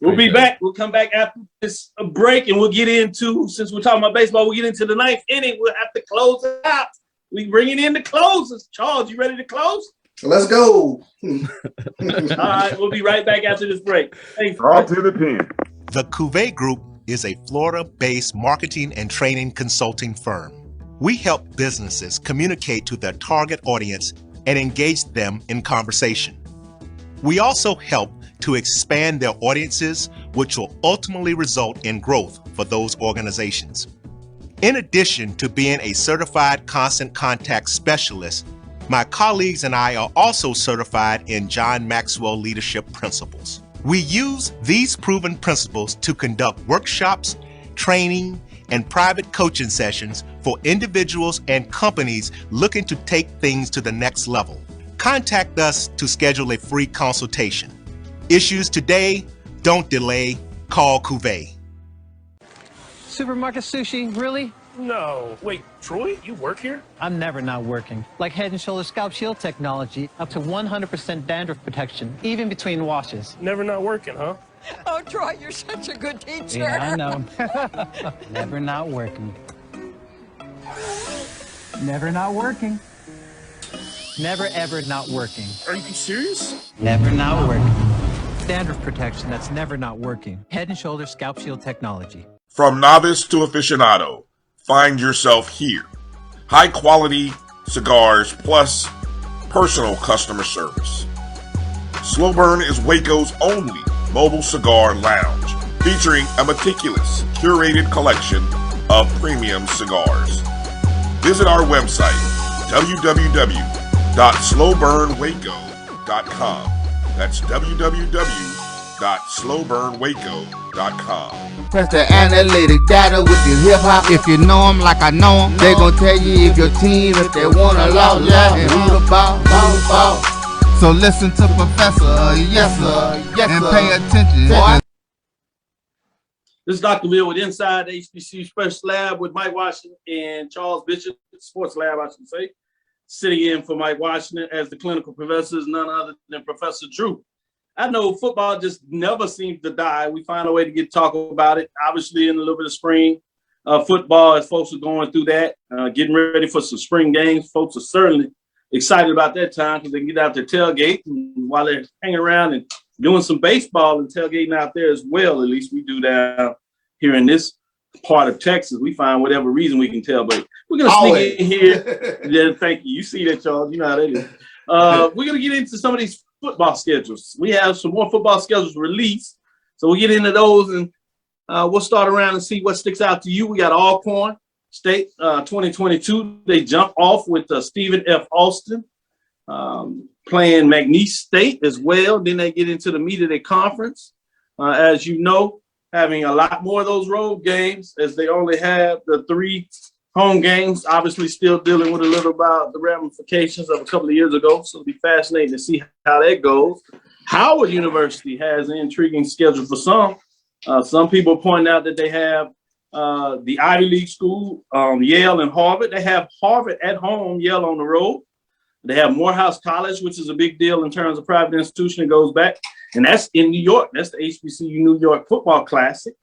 We'll be back. We'll come back after this break, and we'll get into, since we're talking about baseball, we'll get into the ninth inning. We'll have to close it out. We bringing in the closers. Charles, you ready to close? Let's go. All right, we'll be right back after this break. Thanks. All to the pen. The Cuvée Group is a Florida-based marketing and training consulting firm. We help businesses communicate to their target audience and engage them in conversation. We also help to expand their audiences, which will ultimately result in growth for those organizations. In addition to being a certified constant contact specialist, my colleagues and I are also certified in John Maxwell Leadership Principles. We use these proven principles to conduct workshops, training, and private coaching sessions for individuals and companies looking to take things to the next level. Contact us to schedule a free consultation. Issues today, don't delay, call Cuvée. Supermarket sushi, really? No. Wait, Troy, you work here? I'm never not working. Like Head & Shoulders Scalp Shield technology, up to 100% dandruff protection, even between washes. Never not working, huh? Oh, Troy, you're such a good teacher. Yeah, I know. Never not working. Never not working. Never ever not working. Are you serious? Never not working. Dandruff protection that's never not working. Head & Shoulders Scalp Shield technology. From novice to aficionado, find yourself here. High quality cigars plus personal customer service. Slow Burn is Waco's only mobile cigar lounge, featuring a meticulous, curated collection of premium cigars. Visit our website, www.slowburnwaco.com. That's www.slowburnwaco.com. Press the analytic data with your hip hop. If you know them like I know them, they gon' tell you if your team, if they wanna lose, and who the ball. So listen to Professor, yes sir, and pay attention. Boy. This is Dr. Bill with Inside the HBCU Sports Lab with Mike Washington and Charles Bishop, Sports Lab, I should say, sitting in for Mike Washington as the clinical professor is none other than Professor Drew. I know football just never seems to die. We find a way to get talk about it. Obviously, in a little bit of spring football, as folks are going through that, getting ready for some spring games, folks are certainly excited about that time because they can get out their tailgate and while they're hanging around and doing some baseball and tailgating out there as well. At least we do down here in this part of Texas. We find whatever reason we can tailgate. We're going to sneak in here. Yeah, thank you. You see that, Charles. You know how that is. We're going to get into some of these football schedules. We have some more football schedules released. So we'll get into those and we'll start around and see what sticks out to you. We got Alcorn State 2022. They jump off with Stephen F. Austin playing McNeese State as well. Then they get into the meat of their conference. As you know, having a lot more of those road games as they only have the 3 home games, obviously still dealing with a little about the ramifications of a couple of years ago. So it'll be fascinating to see how that goes. Howard University has an intriguing schedule for some. Some people point out that they have the Ivy League school, Yale and Harvard. They have Harvard at home, Yale on the road. They have Morehouse College, which is a big deal in terms of private institution. It goes back, and that's in New York. That's the HBCU New York Football Classic.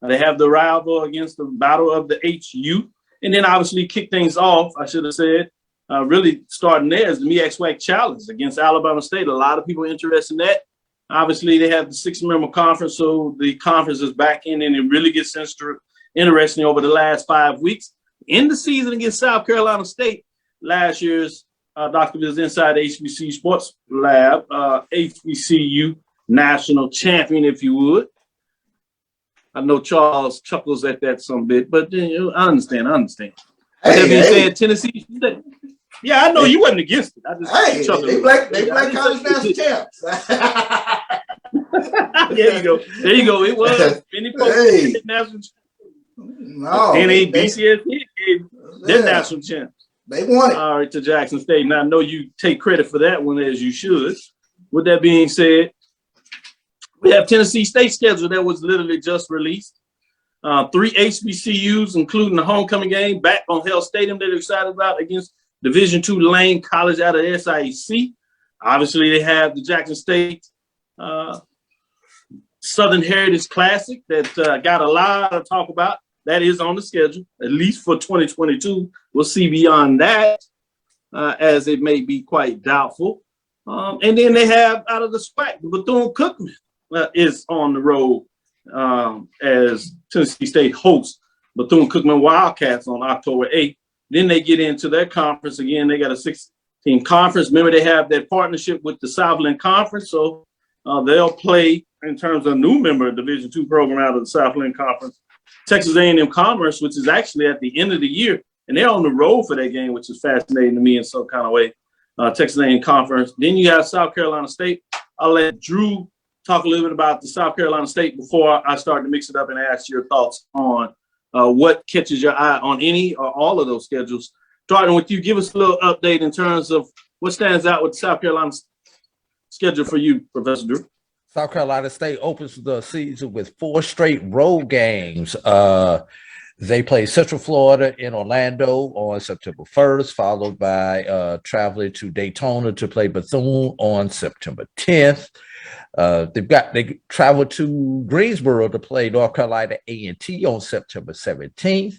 They have the rival against the Battle of the HU. And then obviously kick things off, I should have said, really starting there is the MEAC Challenge against Alabama State. A lot of people interested in that. Obviously, they have the 6-member conference, so the conference is back in, and it really gets interesting over the last 5 weeks. In the season against South Carolina State, last year's Dr. Bill's Inside the HBCU Sports Lab, HBCU national champion, if you would. I know Charles chuckles at that some bit, but I understand. That being said, Tennessee State. Yeah, I know you wasn't against it. I just they black college national champs. There you go. It was many folks national champs. No, and BCSN gave their national champs. They won it. All right, to Jackson State. Now I know you take credit for that one as you should. With that being said, we have Tennessee State schedule that was literally just released. 3 HBCUs, including the homecoming game back on Hell Stadium that they're excited about against Division II Lane College out of SIEC. Obviously, they have the Jackson State Southern Heritage Classic that got a lot of talk about. That is on the schedule, at least for 2022. We'll see beyond that, as it may be quite doubtful. And then they have out of the SWAC, the Bethune-Cookman is on the road as Tennessee State hosts Bethune-Cookman Wildcats on October 8th. Then they get into their conference again. They got a 16 conference. Remember, they have that partnership with the Southland Conference, so they'll play in terms of a new member of Division II program out of the Southland Conference. Texas A&M Commerce, which is actually at the end of the year, and they're on the road for that game, which is fascinating to me in some kind of way. Texas A&M Conference. Then you have South Carolina State. I'll let Drew talk a little bit about the South Carolina State before I start to mix it up and ask your thoughts on what catches your eye on any or all of those schedules. Starting with you, give us a little update in terms of what stands out with South Carolina schedule for you, Professor Drew. South Carolina State opens the season with 4 straight road games. They play Central Florida in Orlando on September 1st, followed by traveling to Daytona to play Bethune on September 10th. They travel to Greensboro to play North Carolina A&T on September 17th,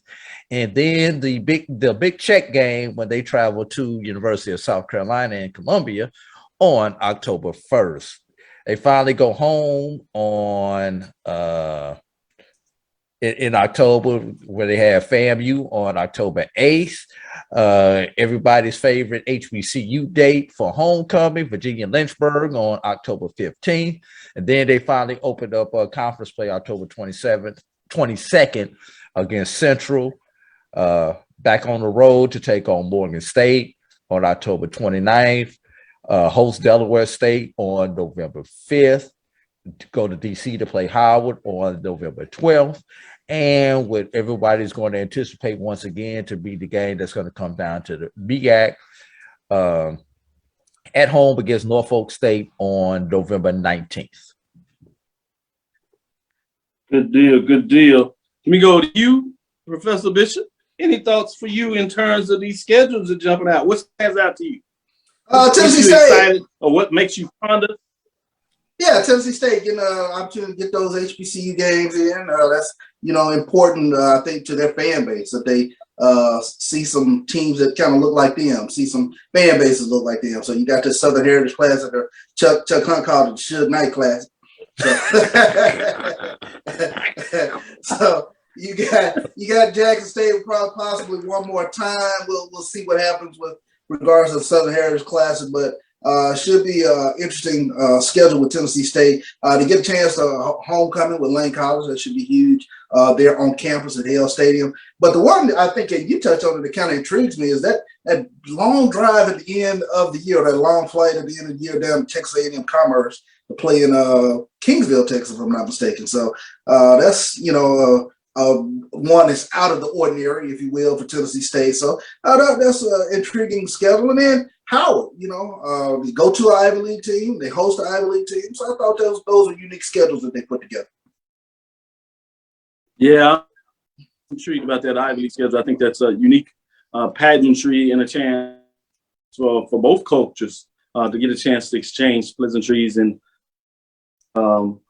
and then the big check game when they travel to University of South Carolina in Columbia on October 1st. They finally go home on in October, where they have FAMU on October 8th. Everybody's favorite HBCU date for homecoming, Virginia Lynchburg on October 15th. And then they finally opened up a conference play October 22nd against Central. Back on the road to take on Morgan State on October 29th. Host Delaware State on November 5th. Go to DC to play Howard on November 12th. And what everybody's going to anticipate once again to be the game that's going to come down to the MEAC at home against Norfolk State on November 19th. Good deal, good deal. Let me go to you, Professor Bishop. Any thoughts for you in terms of these schedules that are jumping out? What stands out to you? Tennessee State. Excited, or what makes you ponder? Yeah, Tennessee State getting an opportunity to get those HBCU games in. That's important, I think, to their fan base, that they see some teams that kind of look like them, see some fan bases look like them. So you got this Southern Heritage Classic, or Chuck Hunt called it the Suge Knight Classic. So you got Jackson State possibly one more time. We'll see what happens with regards to the Southern Heritage Classic, but should be an interesting schedule with Tennessee State. To get a chance to homecoming with Lane College, that should be huge. They're on campus at Hale Stadium. But the one I think you touched on that kind of intrigues me is that long drive at the end of the year, that long flight at the end of the year down to Texas A&M Commerce to play in Kingsville, Texas, if I'm not mistaken. So that's, one that's out of the ordinary, if you will, for Tennessee State. So that's an intriguing schedule. And then Howard, they go to an Ivy League team, they host an Ivy League team. So I thought those are unique schedules that they put together. Yeah, I'm intrigued about that Ivy League schedule. I think that's a unique pageantry and a chance for both coaches to get a chance to exchange pleasantries and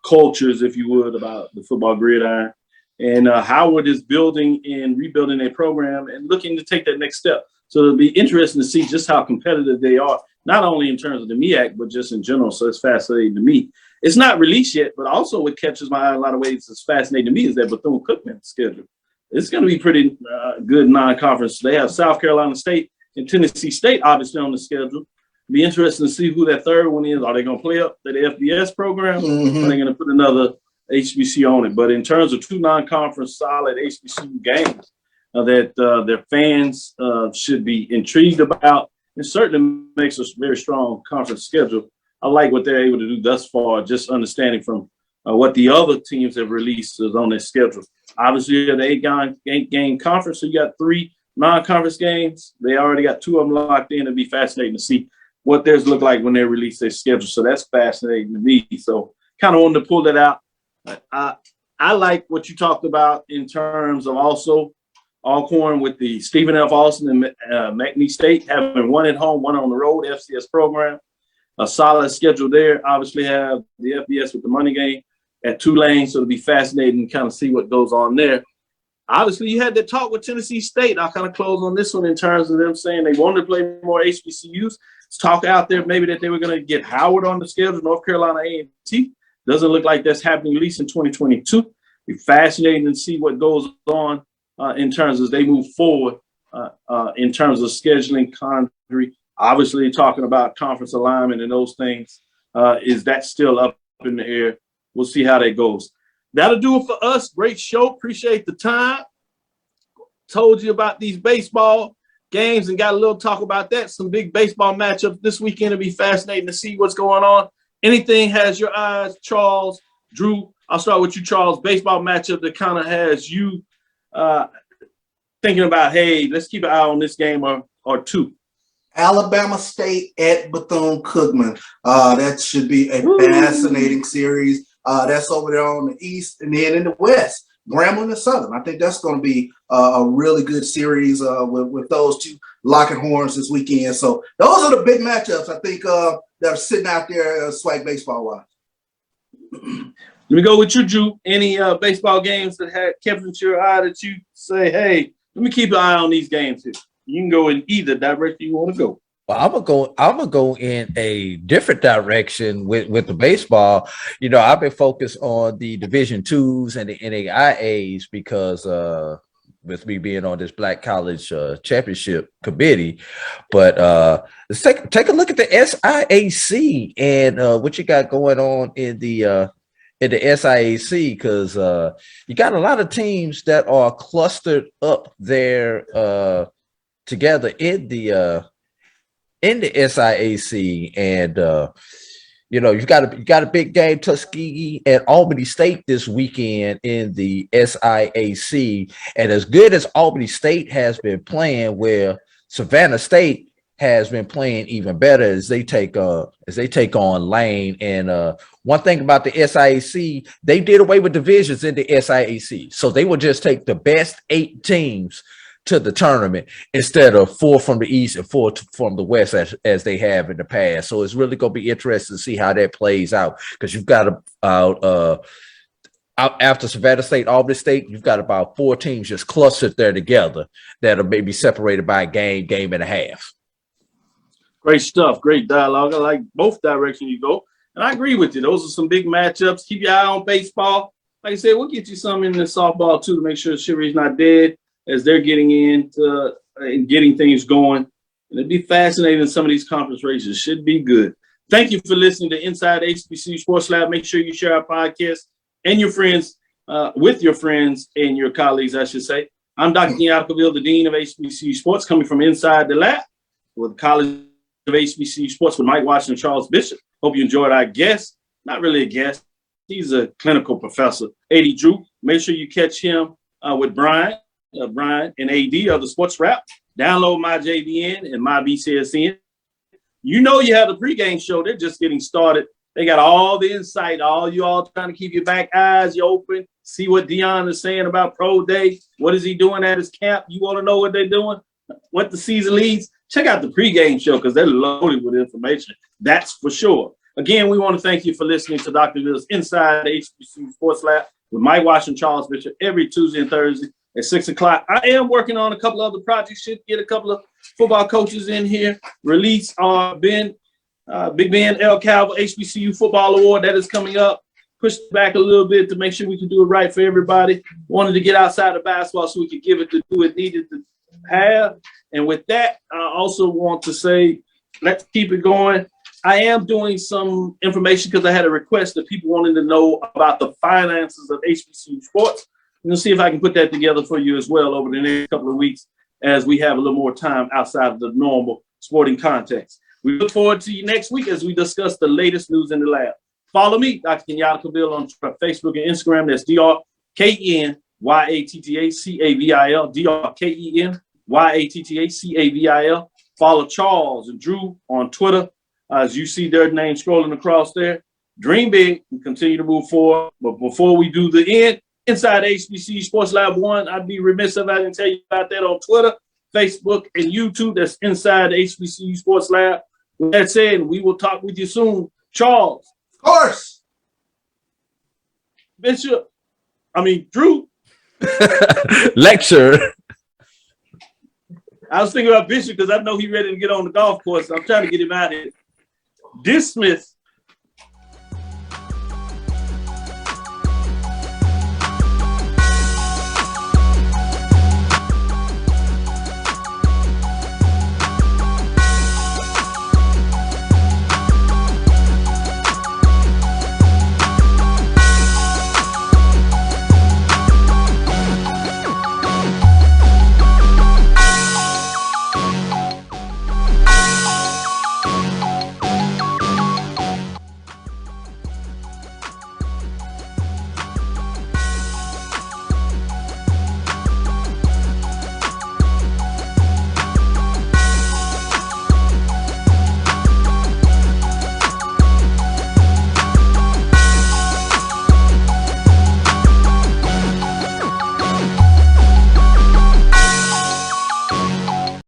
cultures, if you would, about the football gridiron. And Howard is building and rebuilding a program and looking to take that next step. So it'll be interesting to see just how competitive they are, not only in terms of the MEAC, but just in general. So it's fascinating to me. It's not released yet, but also what catches my eye in a lot of ways is fascinating to me is that Bethune-Cookman schedule. It's going to be pretty good non-conference. They have South Carolina State and Tennessee State obviously on the schedule. It'll be interesting to see who that third one is. Are they going to play up to the FBS program? Mm-hmm. Or are they going to put another HBC on it? But in terms of two non-conference solid HBCU games that their fans should be intrigued about, it certainly makes a very strong conference schedule. I like what they're able to do thus far, just understanding from what the other teams have released is on their schedule. Obviously, you have the eight-game conference, so you got 3 non-conference games. They already got 2 of them locked in. It'll be fascinating to see what theirs look like when they release their schedule. So that's fascinating to me. So kind of wanted to pull that out. I like what you talked about in terms of also Alcorn with the Stephen F. Austin and McNeese State having one at home, one on the road, FCS program. A solid schedule there. Obviously have the FBS with the money game at Tulane, so it'll be fascinating to kind of see what goes on there. Obviously, you had that talk with Tennessee State. I'll kind of close on this one in terms of them saying they wanted to play more HBCUs. Let's talk out there maybe that they were going to get Howard on the schedule, North Carolina A&T. Doesn't look like that's happening, at least in 2022. It'll be fascinating to see what goes on in terms as they move forward in terms of scheduling, country. Obviously, talking about conference alignment and those things, is that still up in the air? We'll see how that goes. That'll do it for us. Great show. Appreciate the time. Told you about these baseball games and got a little talk about that. Some big baseball matchups this weekend. It'll be fascinating to see what's going on. Anything has your eyes, Charles, Drew? I'll start with you, Charles. Baseball matchup that kind of has you thinking about, hey, let's keep an eye on this game or two. Alabama State at Bethune-Cookman. That should be a fascinating series. That's over there on the east, and then in the west, Grambling and Southern. I think that's going to be a really good series with those two locking horns this weekend. So those are the big matchups I think that are sitting out there swag baseball wise. Let me go with you, Drew. Any baseball games that had kept your eye that you say, hey, let me keep an eye on these games here? You can go in either direction you want to go. Well, I'm gonna go in a different direction with the baseball. You know, I've been focused on the Division twos and the NAIAs because with me being on this Black College Championship committee. But let's take a look at the SIAC and what you got going on in the SIAC, because you got a lot of teams that are clustered up there together in the SIAC, and you know, you got a big game, Tuskegee and Albany State this weekend in the SIAC, and as good as Albany State has been playing, where Savannah State has been playing even better as they take on Lane. And one thing about the SIAC, they did away with divisions in the SIAC, so they will just take the best 8 teams to the tournament instead of 4 from the East and 4 from the West as they have in the past. So it's really going to be interesting to see how that plays out, because you've got after Savannah State, Albany State, you've got about 4 teams just clustered there together that are maybe separated by a game and a half. Great stuff. Great dialogue. I like both directions you go. And I agree with you. Those are some big matchups. Keep your eye on baseball. Like I said, we'll get you some in the softball too to make sure Chivalry's not dead as they're getting into and getting things going. And it'd be fascinating. Some of these conference races should be good. Thank you for listening to Inside HBCU Sports Lab. Make sure you share our podcast and your friends with your friends and your colleagues, I should say. I'm Dr. Kenyatta Cavil, the Dean of HBCU Sports, coming from inside the lab with the College of HBCU Sports with Mike Washington and Charles Bishop. Hope you enjoyed our guest. Not really a guest. He's a clinical professor, A.D. Drew. Make sure you catch him with Brian and A.D. of the Sports Wrap. Download my JVN and my BCSN. You know you have the pregame show. They're just getting started. They got all the insight, all you all trying to keep your back eyes open, see what Dion is saying about Pro Day. What is he doing at his camp? You want to know what they're doing, what the season leads? Check out the pregame show because they're loaded with information. That's for sure. Again, we want to thank you for listening to Dr. Bill's Inside the HBCU Sports Lab with Mike Washington, Charles Bishop, every Tuesday and Thursday at 6 o'clock. I am working on a couple other projects. Should get a couple of football coaches in here. Release our Big Ben L. Cavil HBCU Football Award. That is coming up. Pushed back a little bit to make sure we can do it right for everybody. Wanted to get outside of basketball so we could give it the do it needed to have. And with that, I also want to say, let's keep it going. I am doing some information because I had a request that people wanted to know about the finances of HBCU sports. I'm going to see if I can put that together for you as well over the next couple of weeks as we have a little more time outside of the normal sporting context. We look forward to you next week as we discuss the latest news in the lab. Follow me, Dr. Kenyatta Cavil, on Facebook and Instagram. That's DrKenyattacavil, DrKenyattacavil. Follow Charles and Drew on Twitter. As you see their name scrolling across there. Dream big and continue to move forward. But before we do the end, Inside HBCU Sports Lab 1, I'd be remiss if I didn't tell you about that on Twitter, Facebook, and YouTube. That's Inside HBCU Sports Lab. With that said, we will talk with you soon. Charles. Of course. Drew. Lecture. I was thinking about Bishop because I know he's ready to get on the golf course. So I'm trying to get him out of here. Dismiss.